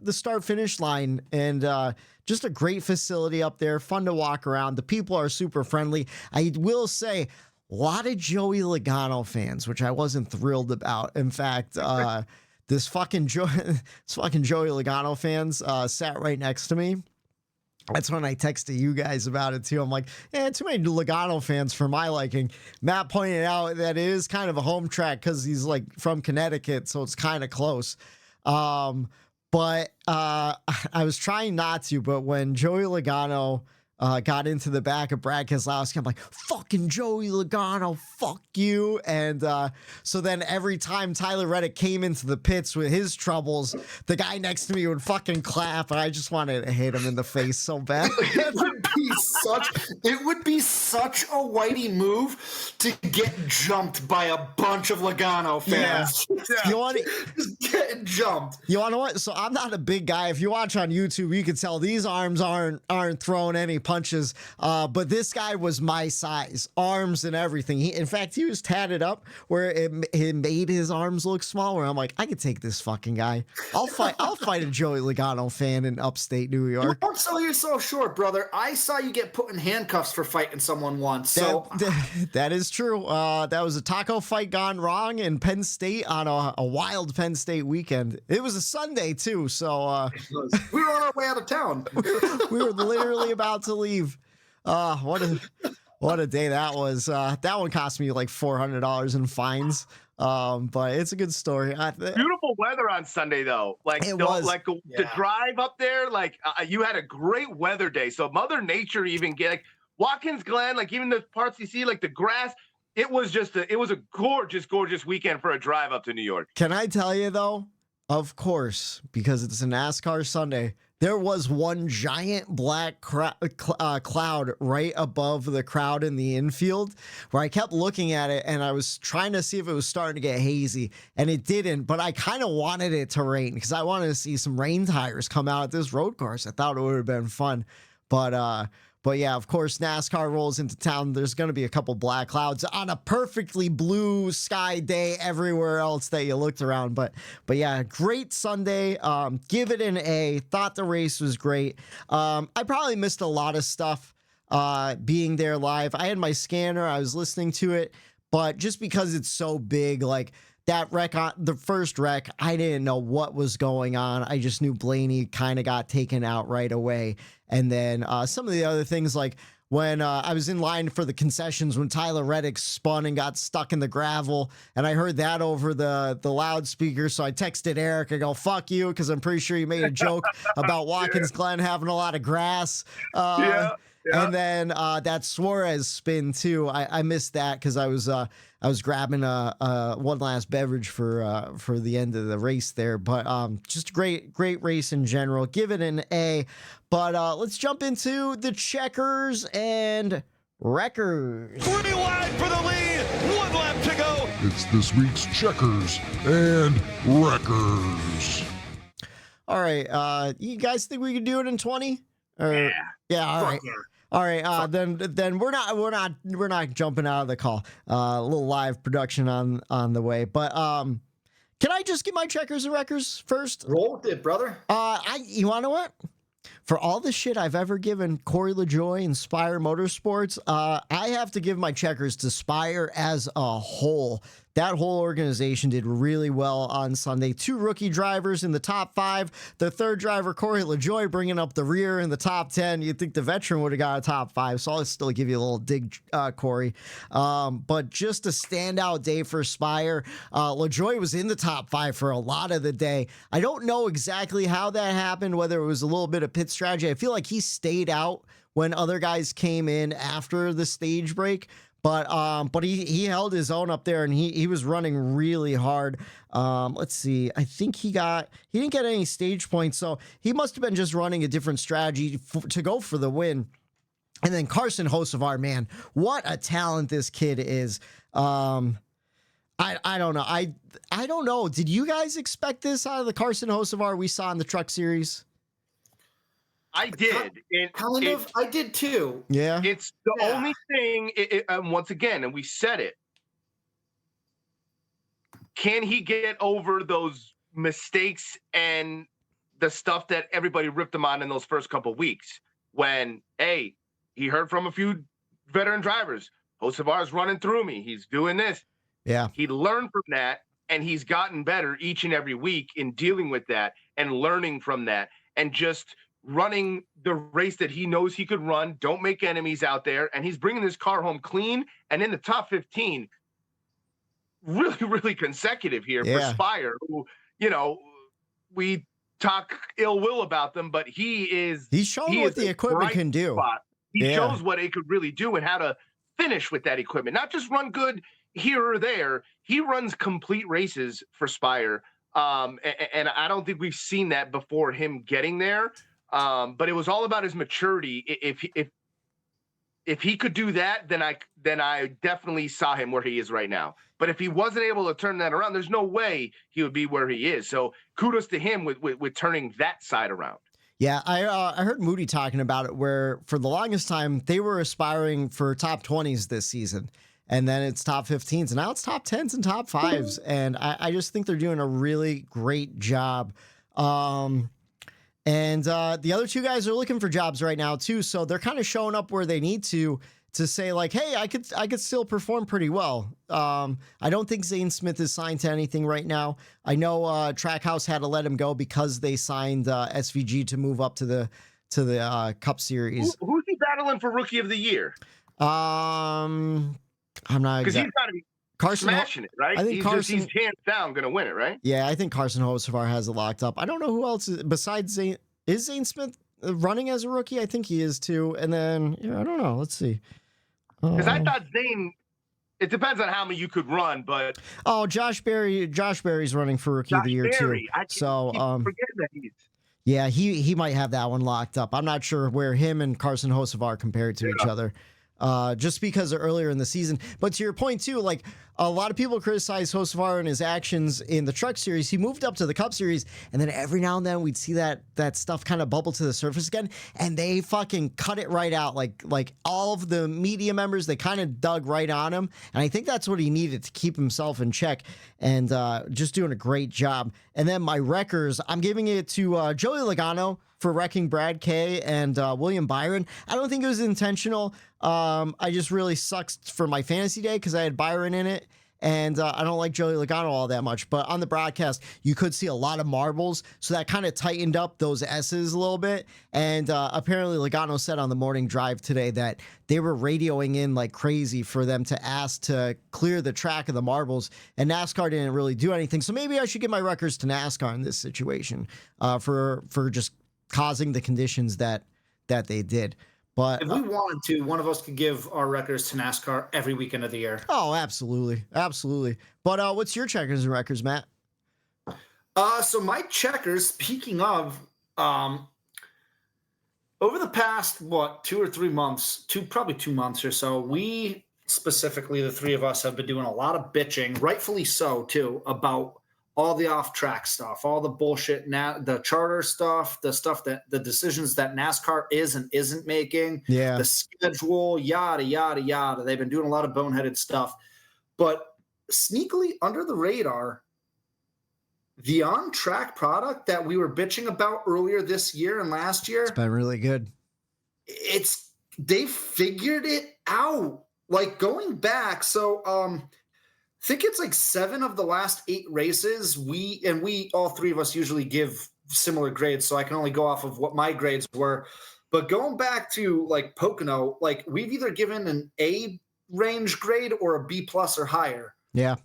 the start-finish line. And just a great facility up there. Fun to walk around. The people are super friendly. I will say, a lot of Joey Logano fans, which I wasn't thrilled about. In fact, this fucking Joey Logano fans sat right next to me. That's when I texted you guys about it too. I'm like, too many Logano fans for my liking. Matt pointed out that it is kind of a home track because he's like from Connecticut, so it's kind of close. But I was trying not to, but when Joey Logano got into the back of Brad Keselowski, I'm like, fucking Joey Logano, fuck you. And so then every time Tyler Reddick came into the pits with his troubles, the guy next to me would fucking clap, and I just wanted to hit him in the face so bad. It would be such a Whitey move to get jumped by a bunch of Logano fans. Yeah. You want just getting jumped. You want to what? So I'm not a big guy. If you watch on YouTube, you can tell these arms aren't throwing any punches. But this guy was my size, arms and everything. In fact, he was tatted up where it made his arms look small. Where I'm like, I could take this fucking guy. I'll fight a Joey Logano fan in upstate New York. Don't sell yourself short, brother. I saw you get put in handcuffs for fighting someone once. So that is true. That was a taco fight gone wrong in Penn State on a wild Penn State weekend. It was a Sunday too, so we were on our way out of town. We were literally about to leave. What a day that was. That one cost me like $400 in fines. But it's a good story. Beautiful weather on Sunday, though. Like, It was. like the drive up there, like you had a great weather day. So Mother Nature even get like Watkins Glen, like even the parts you see, like the grass. It was a gorgeous weekend for a drive up to New York. Can I tell you though? Of course, because it's a NASCAR Sunday, there was one giant black cloud right above the crowd in the infield where I kept looking at it and I was trying to see if it was starting to get hazy, and it didn't, but I kind of wanted it to rain because I wanted to see some rain tires come out at this road course. I thought it would have been fun. But yeah, of course, NASCAR rolls into town. There's going to be a couple black clouds on a perfectly blue sky day everywhere else that you looked around. But yeah, great Sunday. Give it an A. Thought the race was great. I probably missed a lot of stuff being there live. I had my scanner. I was listening to it. But just because it's so big, like that wreck, the first wreck, I didn't know what was going on. I just knew Blaney kind of got taken out right away. And then some of the other things, like when I was in line for the concessions when Tyler Reddick spun and got stuck in the gravel, and I heard that over the loudspeaker. So I texted Eric. I go, fuck you, because I'm pretty sure you made a joke about Watkins Glen having a lot of grass. And then that Suarez spin too. I missed that because I was grabbing one last beverage for the end of the race there. But just great race in general. Give it an A. But let's jump into the checkers and wreckers. 3 wide for the lead. 1 lap to go. It's this week's checkers and wreckers. All right. You guys think we can do it in 20? Yeah. All right. All right, then we're not jumping out of the call. A little live production on the way, but can I just get my checkers and wreckers first? Roll with it, brother. You want to know what? For all the shit I've ever given Corey LaJoie and Spire Motorsports, I have to give my checkers to Spire as a whole. That whole organization did really well on Sunday. 2 rookie drivers in the top 5. The third driver, Corey LaJoie, bringing up the rear in the top 10. You'd think the veteran would have got a top 5, so I'll still give you a little dig, Corey. But just a standout day for Spire. LaJoie was in the top 5 for a lot of the day. I don't know exactly how that happened, whether it was a little bit of pit strategy. I feel like he stayed out when other guys came in after the stage break. But he held his own up there, and he was running really hard. Let's see. I think he didn't get any stage points, so he must have been just running a different strategy to go for the win. And then Carson Hocevar, man, what a talent this kid is. I don't know. I don't know. Did you guys expect this out of the Carson Hocevar we saw in the Truck Series? I did. I did too. Yeah. It's the only thing, once again, and we said it, can he get over those mistakes and the stuff that everybody ripped him on in those first couple of weeks when, hey, he heard from a few veteran drivers, Hocevar's running through me, he's doing this. Yeah. He learned from that, and he's gotten better each and every week in dealing with that and learning from that and just running the race that he knows he could run. Don't make enemies out there. And he's bringing this car home clean and in the top 15, really consecutive here for Spire, who, we talk ill will about them, but he's shown what the equipment can do. Spot. He shows what it could really do and how to finish with that equipment, not just run good here or there. He runs complete races for Spire. And I don't think we've seen that before him getting there. But it was all about his maturity. If he could do that, then I definitely saw him where he is right now. But if he wasn't able to turn that around, there's no way he would be where he is. So kudos to him with turning that side around. Yeah, I heard Moody talking about it, where for the longest time they were aspiring for top 20s this season, and then it's top 15s, and now it's top 10s and top 5s, and I just think they're doing a really great job. And the other 2 guys are looking for jobs right now too, so they're kind of showing up where they need to say like, hey, I could still perform pretty well. I don't think Zane Smith is signed to anything right now. I know Trackhouse had to let him go because they signed SVG to move up to the Cup Series. Who's he battling for Rookie of the Year? I'm not because exactly. smashing it, right? I think Carson, he's hands down going to win it, right? Yeah, I think Carson Hocevar has it locked up. I don't know who else besides Zane. Is Zane Smith running as a rookie? I think he is too. And then I don't know. Let's see. Because I thought Zane. It depends on how many you could run, but Josh Berry's running for Rookie of the Year too. So forget that yeah, he might have that one locked up. I'm not sure where him and Carson Hocevar compared to each other. Just because of earlier in the season. But to your point too, like a lot of people criticize Hocevar and his actions in the Truck Series. He moved up to the Cup Series, and then every now and then we'd see that stuff kind of bubble to the surface again, and they fucking cut it right out. Like all of the media members, they kind of dug right on him, and I think that's what he needed to keep himself in check, and just doing a great job. And then my wreckers, I'm giving it to Joey Logano for wrecking Brad Kay and William Byron. I don't think it was intentional. I just really sucks for my fantasy day because I had Byron in it, and I don't like Joey Logano all that much. But on the broadcast, you could see a lot of marbles, so that kind of tightened up those S's a little bit. And apparently Logano said on the morning drive today that they were radioing in like crazy for them to ask to clear the track of the marbles, and NASCAR didn't really do anything. So maybe I should give my records to NASCAR in this situation for just causing the conditions that they did. But if we wanted to, one of us could give our records to NASCAR every weekend of the year. Oh, absolutely. But what's your checkers and records, Matt? So my checkers, speaking of, over the past 2 or 3 months, probably 2 months or so, we specifically, the three of us, have been doing a lot of bitching, rightfully so too, about all the off-track stuff, all the bullshit, the charter stuff, the decisions that NASCAR is and isn't making, the schedule, yada, yada, yada. They've been doing a lot of boneheaded stuff. But sneakily under the radar, the on-track product that we were bitching about earlier this year and last year, it's been really good. They figured it out. Like going back, so I think it's like 7 of the last 8 races. We all three of us usually give similar grades, so I can only go off of what my grades were. But going back to like Pocono, like we've either given an A range grade or a B plus or higher. Yeah.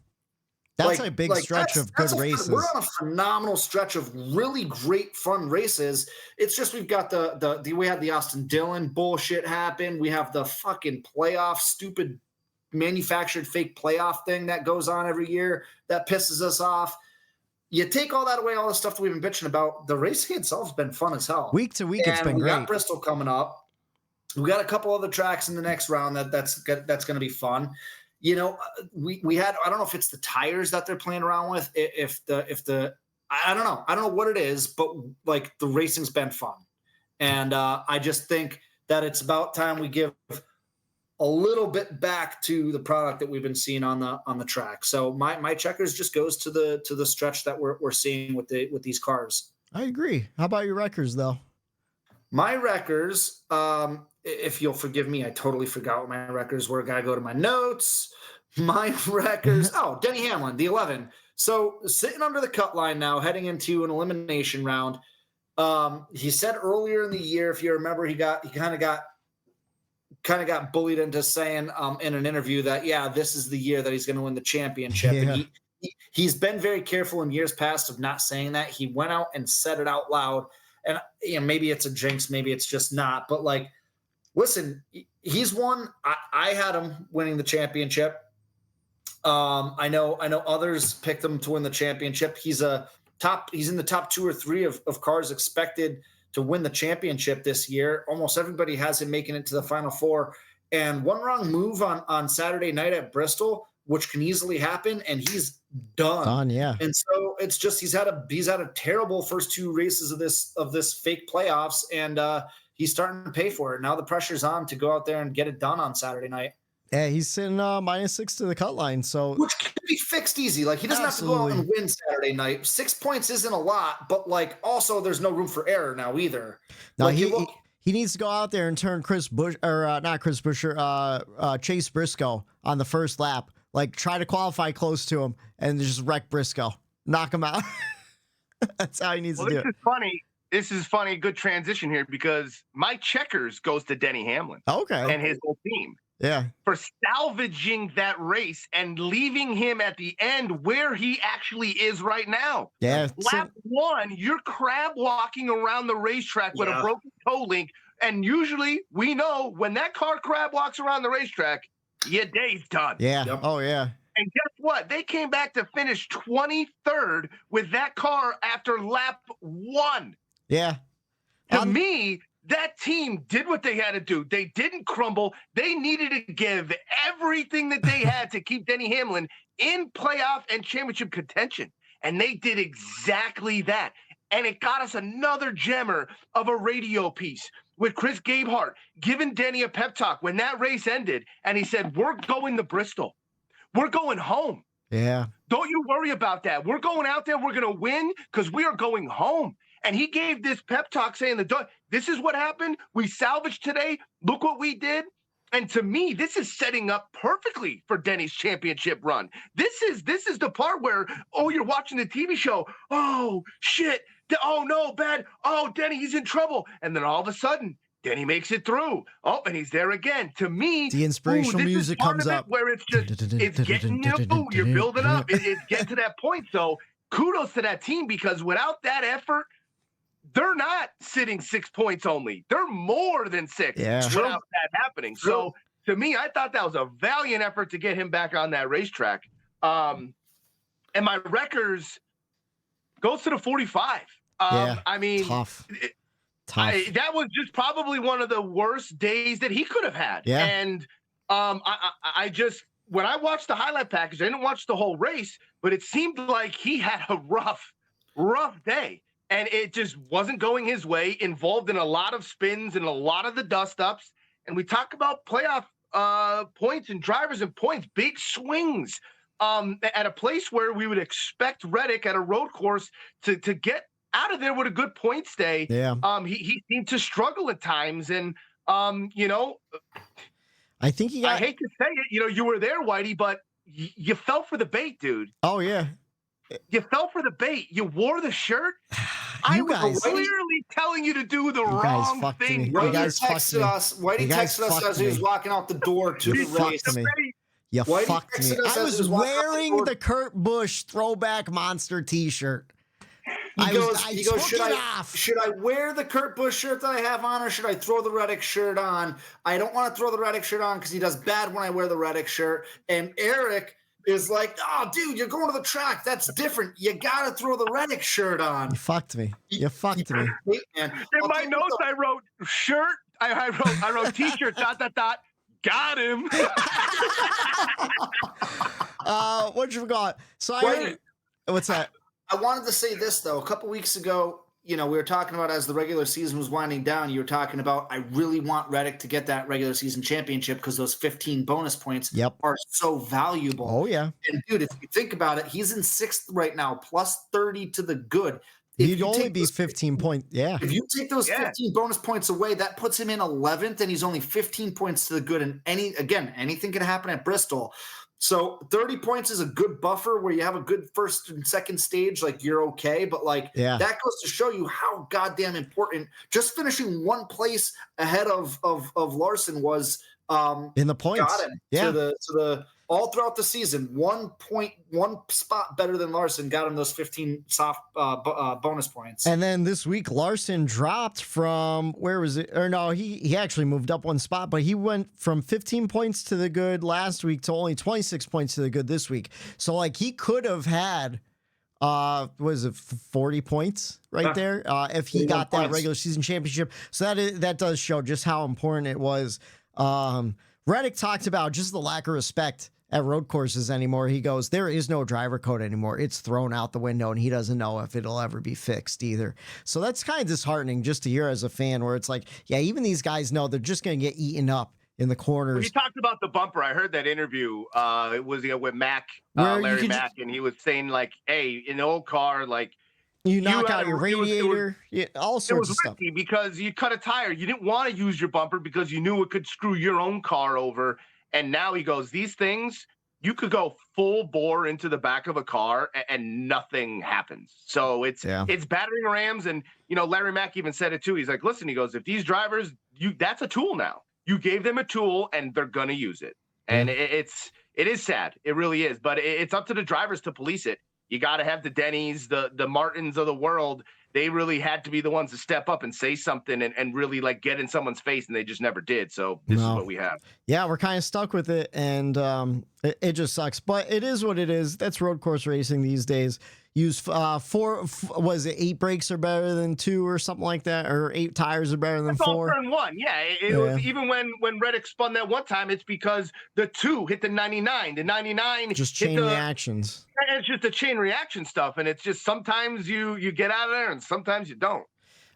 That's a big stretch of good races. We're on a phenomenal stretch of really great fun races. It's just we've got we had the Austin Dillon bullshit happen. We have the fucking playoff stupid manufactured fake playoff thing that goes on every year that pisses us off. You take all that away, all the stuff that we've been bitching about, the racing itself has been fun as hell. Week to week, it's been great. We got Bristol coming up. We got a couple other tracks in the next round that's going to be fun. You know, we had, I don't know if it's the tires that they're playing around with, I don't know what it is, but like the racing's been fun. And I just think that it's about time we give a little bit back to the product that we've been seeing on the track. So my checkers just goes to the stretch that we're seeing with these cars. I agree. How about your wreckers though? My wreckers, if you'll forgive me, I totally forgot what my wreckers were. Gotta go to my notes. My wreckers. Denny Hamlin, the 11. So sitting under the cut line now, heading into an elimination round. He said earlier in the year, if you remember, he kind of got bullied into saying in an interview that, this is the year that he's going to win the championship. Yeah. And he's been very careful in years past of not saying that. He went out and said it out loud. And maybe it's a jinx, maybe it's just not. But like, listen, he's won. I had him winning the championship. I know others picked him to win the championship. He's in the top 2 or 3 of cars expected to win the championship this year. Almost everybody has him making it to the Final 4. And one wrong move on Saturday night at Bristol, which can easily happen, and he's done. Yeah. And so it's just he's had a terrible first 2 races of this fake playoffs, and he's starting to pay for it. Now the pressure's on to go out there and get it done on Saturday night. Yeah, he's sitting -6 to the cut line, so which can be fixed easy. Like he doesn't have to go out and win Saturday night. 6 points isn't a lot, but like also there's no room for error now either. No, like he needs to go out there and turn Chase Briscoe on the first lap. Like try to qualify close to him and just wreck Briscoe, knock him out. That's how he needs to do it. This is funny. Good transition here because my checkers goes to Denny Hamlin. Okay. And his whole team. Yeah. for salvaging that race and leaving him at the end where he actually is right now. Yeah. Lap one, you're crab walking around the racetrack with a broken toe link. And usually we know when that car crab walks around the racetrack, your day's done. Yeah. Yep. Oh, yeah. And guess what? They came back to finish 23rd with that car after lap one. Yeah. To me, that team did what they had to do. They didn't crumble. They needed to give everything that they had to keep Denny Hamlin in playoff and championship contention. And they did exactly that. And it got us another gemmer of a radio piece with Chris Gabehart giving Denny a pep talk when that race ended. And he said, we're going to Bristol. We're going home. Yeah. Don't you worry about that. We're going out there. We're going to win because we are going home. And he gave this pep talk saying, this is what happened. We salvaged today. Look what we did. And to me, this is setting up perfectly for Denny's championship run. This is the part where, you're watching the TV show. Oh, shit. Oh, no, bad. Oh, Denny, he's in trouble. And then all of a sudden, Denny makes it through. Oh, and he's there again. To me, the inspirational music comes up where it's getting you're building up. It's getting to that point. So kudos to that team, because without that effort, they're not sitting 6 points only. They're more than 6 without that happening. So to me, I thought that was a valiant effort to get him back on that racetrack. And my Wreckers goes to the 45. I mean, tough. That was just probably one of the worst days that he could have had. Yeah. And I just, when I watched the highlight package, I didn't watch the whole race, but it seemed like he had a rough day. And it just wasn't going his way, involved in a lot of spins and a lot of the dust-ups. And we talk about playoff points and drivers and points, big swings at a place where we would expect Reddick at a road course to get out of there with a good point stay. Yeah. He seemed to struggle at times. And, I think I hate to say it, you were there, Whitey, but you fell for the bait, dude. Oh, yeah. You fell for the bait. You wore the shirt. I was clearly telling you to do the wrong thing. Whitey texted us as he was walking out the door to the race. You fucked me. I was wearing the Kurt Busch throwback monster t-shirt. He goes, should I wear the Kurt Busch shirt that I have on, or should I throw the Reddick shirt on? I don't want to throw the Reddick shirt on because he does bad when I wear the Reddick shirt. And Eric is like, oh, dude, you're going to the track. That's different. You got to throw the Reddick shirt on. You fucked me. You fucked me. In my notes, I wrote shirt. I wrote t-shirt, ... Got him. What you forgot? So I heard, what's that? I wanted to say this, though. A couple weeks ago, we were talking about, as the regular season was winding down, you were talking about, I really want Reddick to get that regular season championship because those 15 bonus points are so valuable. Oh, yeah. And, dude, if you think about it, he's in 6th right now, plus 30 to the good. He'd only be 15 points. Yeah. If you take those 15 bonus points away, that puts him in 11th, and he's only 15 points to the good. And anything can happen at Bristol. So 30 points is a good buffer where you have a good first and second stage, like you're okay. But that goes to show you how goddamn important just finishing one place ahead of Larson was in the points. Got him to the all throughout the season. 1 spot better than Larson got him those 15 soft bonus points. And then this week, Larson dropped from, where was it? Or no, he actually moved up 1 spot, but he went from 15 points to the good last week to only 26 points to the good this week. So he could have had, 40 points right there if he got that regular season championship. So that does show just how important it was. Reddick talked about just the lack of respect at road courses anymore. He goes, there is no driver code anymore. It's thrown out the window, and he doesn't know if it'll ever be fixed either. So that's kind of disheartening just to hear as a fan, where it's like, yeah, even these guys know they're just going to get eaten up in the corners. He talked about the bumper. I heard that interview. It was with Mack, Larry Mack, and he was saying hey, in the old car, you knock out your radiator, all sorts of stuff. Because you cut a tire. You didn't want to use your bumper because you knew it could screw your own car over. And now he goes, these things, you could go full bore into the back of a car and nothing happens. So it's battering rams. And, Larry Mack even said it too. He's like, listen, he goes, if these drivers, that's a tool now. you gave them a tool and they're going to use it. And it is sad. It really is. But it's up to the drivers to police it. You got to have the Denny's, the Martins of the world. They really had to be the ones to step up and say something and really like get in someone's face, and they just never did. So this is what we have. Yeah, we're kind of stuck with it, and it just sucks. But it is what it is. That's road course racing these days. Use was it 8 brakes are better than 2 or something like that, or 8 tires are better than 4? Turn 1, yeah. It was, even when Reddick spun that one time, it's because the 2 hit the 99. The 99 just chain reactions. It's just a chain reaction stuff, and it's just sometimes you get out of there, and sometimes you don't.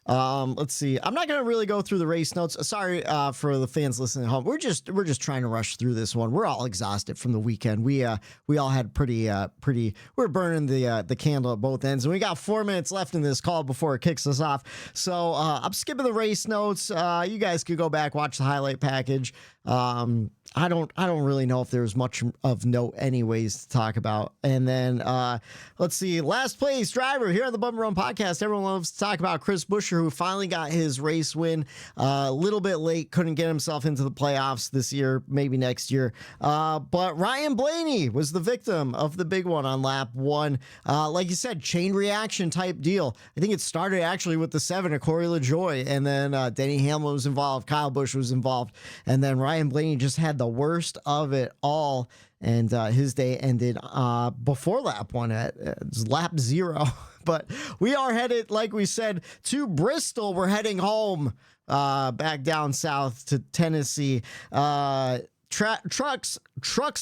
Let's see. I'm not going to really go through the race notes. Sorry for the fans listening at home. We're just trying to rush through this one. We're all exhausted from the weekend. We all had we're burning the candle at both ends, and we got 4 minutes left in this call before it kicks us off. So I'm skipping the race notes. You guys could go back, watch the highlight package. I don't really know if there's much of note anyways to talk about. And then let's see, last place driver here on the Bumper Run podcast. Everyone loves to talk about Chris Buescher, who finally got his race win a little bit late, couldn't get himself into the playoffs this year, maybe next year. But Ryan Blaney was the victim of the big one on lap 1. Like you said, chain reaction type deal. I think it started actually with the 7 of Corey LaJoie, and then Denny Hamlin was involved, Kyle Busch was involved, and then Ryan Blaney just had the worst of it all, and his day ended before lap 1 at lap 0. But we are headed, like we said, to Bristol. We're heading home back down south to Tennessee. Trucks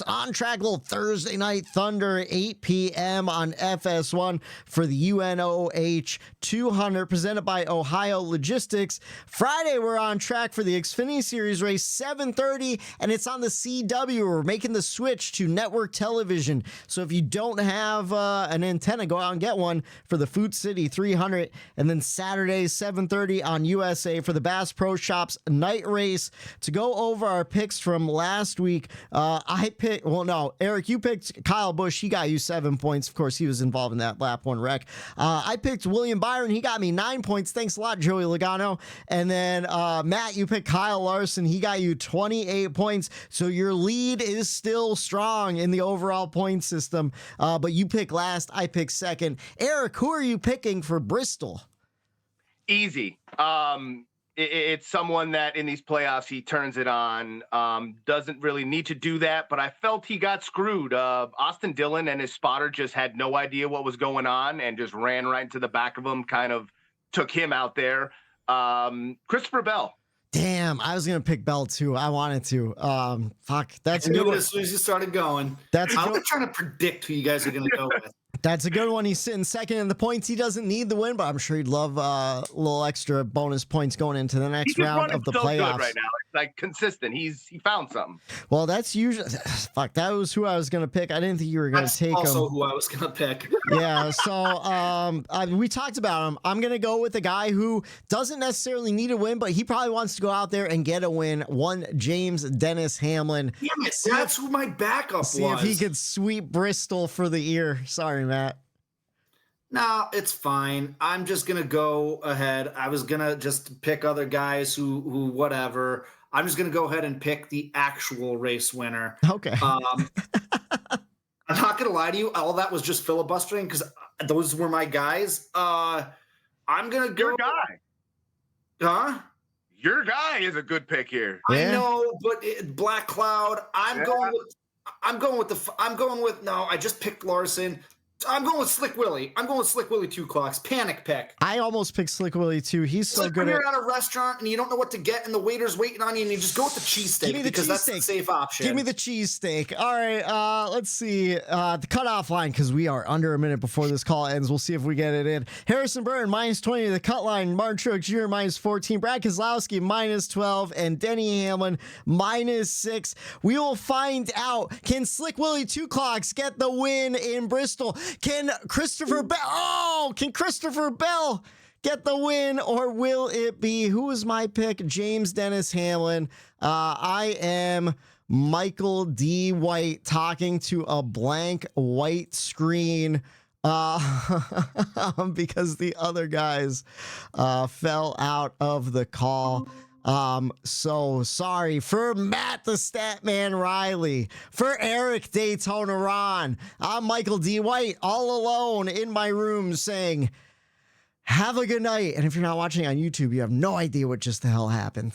on track, little Thursday night thunder, 8 p.m. on FS1 for the UNOH 200 presented by Ohio Logistics. Friday, we're on track for the Xfinity Series race, 7:30, and it's on the CW. We're making the switch to network television. So if you don't have an antenna, go out and get one for the Food City 300. And then Saturday, 7:30 on USA for the Bass Pro Shops night race. To go over our picks from last week, Eric, you picked Kyle Busch. He got you 7 points. Of course, he was involved in that lap 1 wreck. I picked William Byron. He got me 9 points. Thanks a lot, Joey Logano. And then Matt, you picked Kyle Larson. He got you 28 points. So your lead is still strong in the overall point system. But you picked last. I picked second. Eric, who are you picking for Bristol? Easy. It's someone that in these playoffs, he turns it on, doesn't really need to do that, but I felt he got screwed. Austin Dillon and his spotter just had no idea what was going on and just ran right into the back of him, kind of took him out there. Christopher Bell. Damn, I was going to pick Bell too. I wanted to. That's a good one. As soon as you started going. I'm trying to predict who you guys are going to go with. That's a good one. He's sitting second in the points. He doesn't need the win, but I'm sure he'd love a little extra bonus points going into the next round of the playoffs. Good right now. It's like consistent. He found something. Well, that's usually that was who I was going to pick. I didn't think you were going to take him. That's also who I was going to pick. Yeah. So we talked about him. I'm going to go with a guy who doesn't necessarily need a win, but he probably wants to go out there and get a win. One James Dennis Hamlin. Damn it, that's who my backup was. See if he could sweep Bristol for the year. Sorry, Matt. No, it's fine. I'm just going to go ahead. I was going to just pick other guys who whatever. I'm just going to go ahead and pick the actual race winner. Okay. I'm not going to lie to you. All that was just filibustering because those were my guys. I'm going to go. Your guy. Huh? Your guy is a good pick here. I know, but Black Cloud. I just picked Larson. I'm going with Slick Willie. I'm going with Slick Willie 2 clocks. Panic pick. I almost picked Slick Willie too. He's so good. When you're at a restaurant and you don't know what to get, and the waiter's waiting on you, and you just go with the cheesesteak because that's the safe option. Give me the cheesesteak. All right. Let's see the cutoff line because we are under a minute before this call ends. We'll see if we get it in. Harrison Burton -20. The cut line. Martin Truex Jr. -14. Brad Keselowski -12, and Denny Hamlin -6. We will find out. Can Slick Willie 2 clocks get the win in Bristol? Can Christopher Bell get the win, or will it be, who is my pick? James Dennis Hamlin. I am Michael D. White talking to a blank white screen because the other guys fell out of the call. So sorry for Matt the Statman Reilly, for Eric Daytona Ron. I'm Michael D. White, all alone in my room saying, have a good night. And if you're not watching on YouTube, you have no idea what just the hell happened.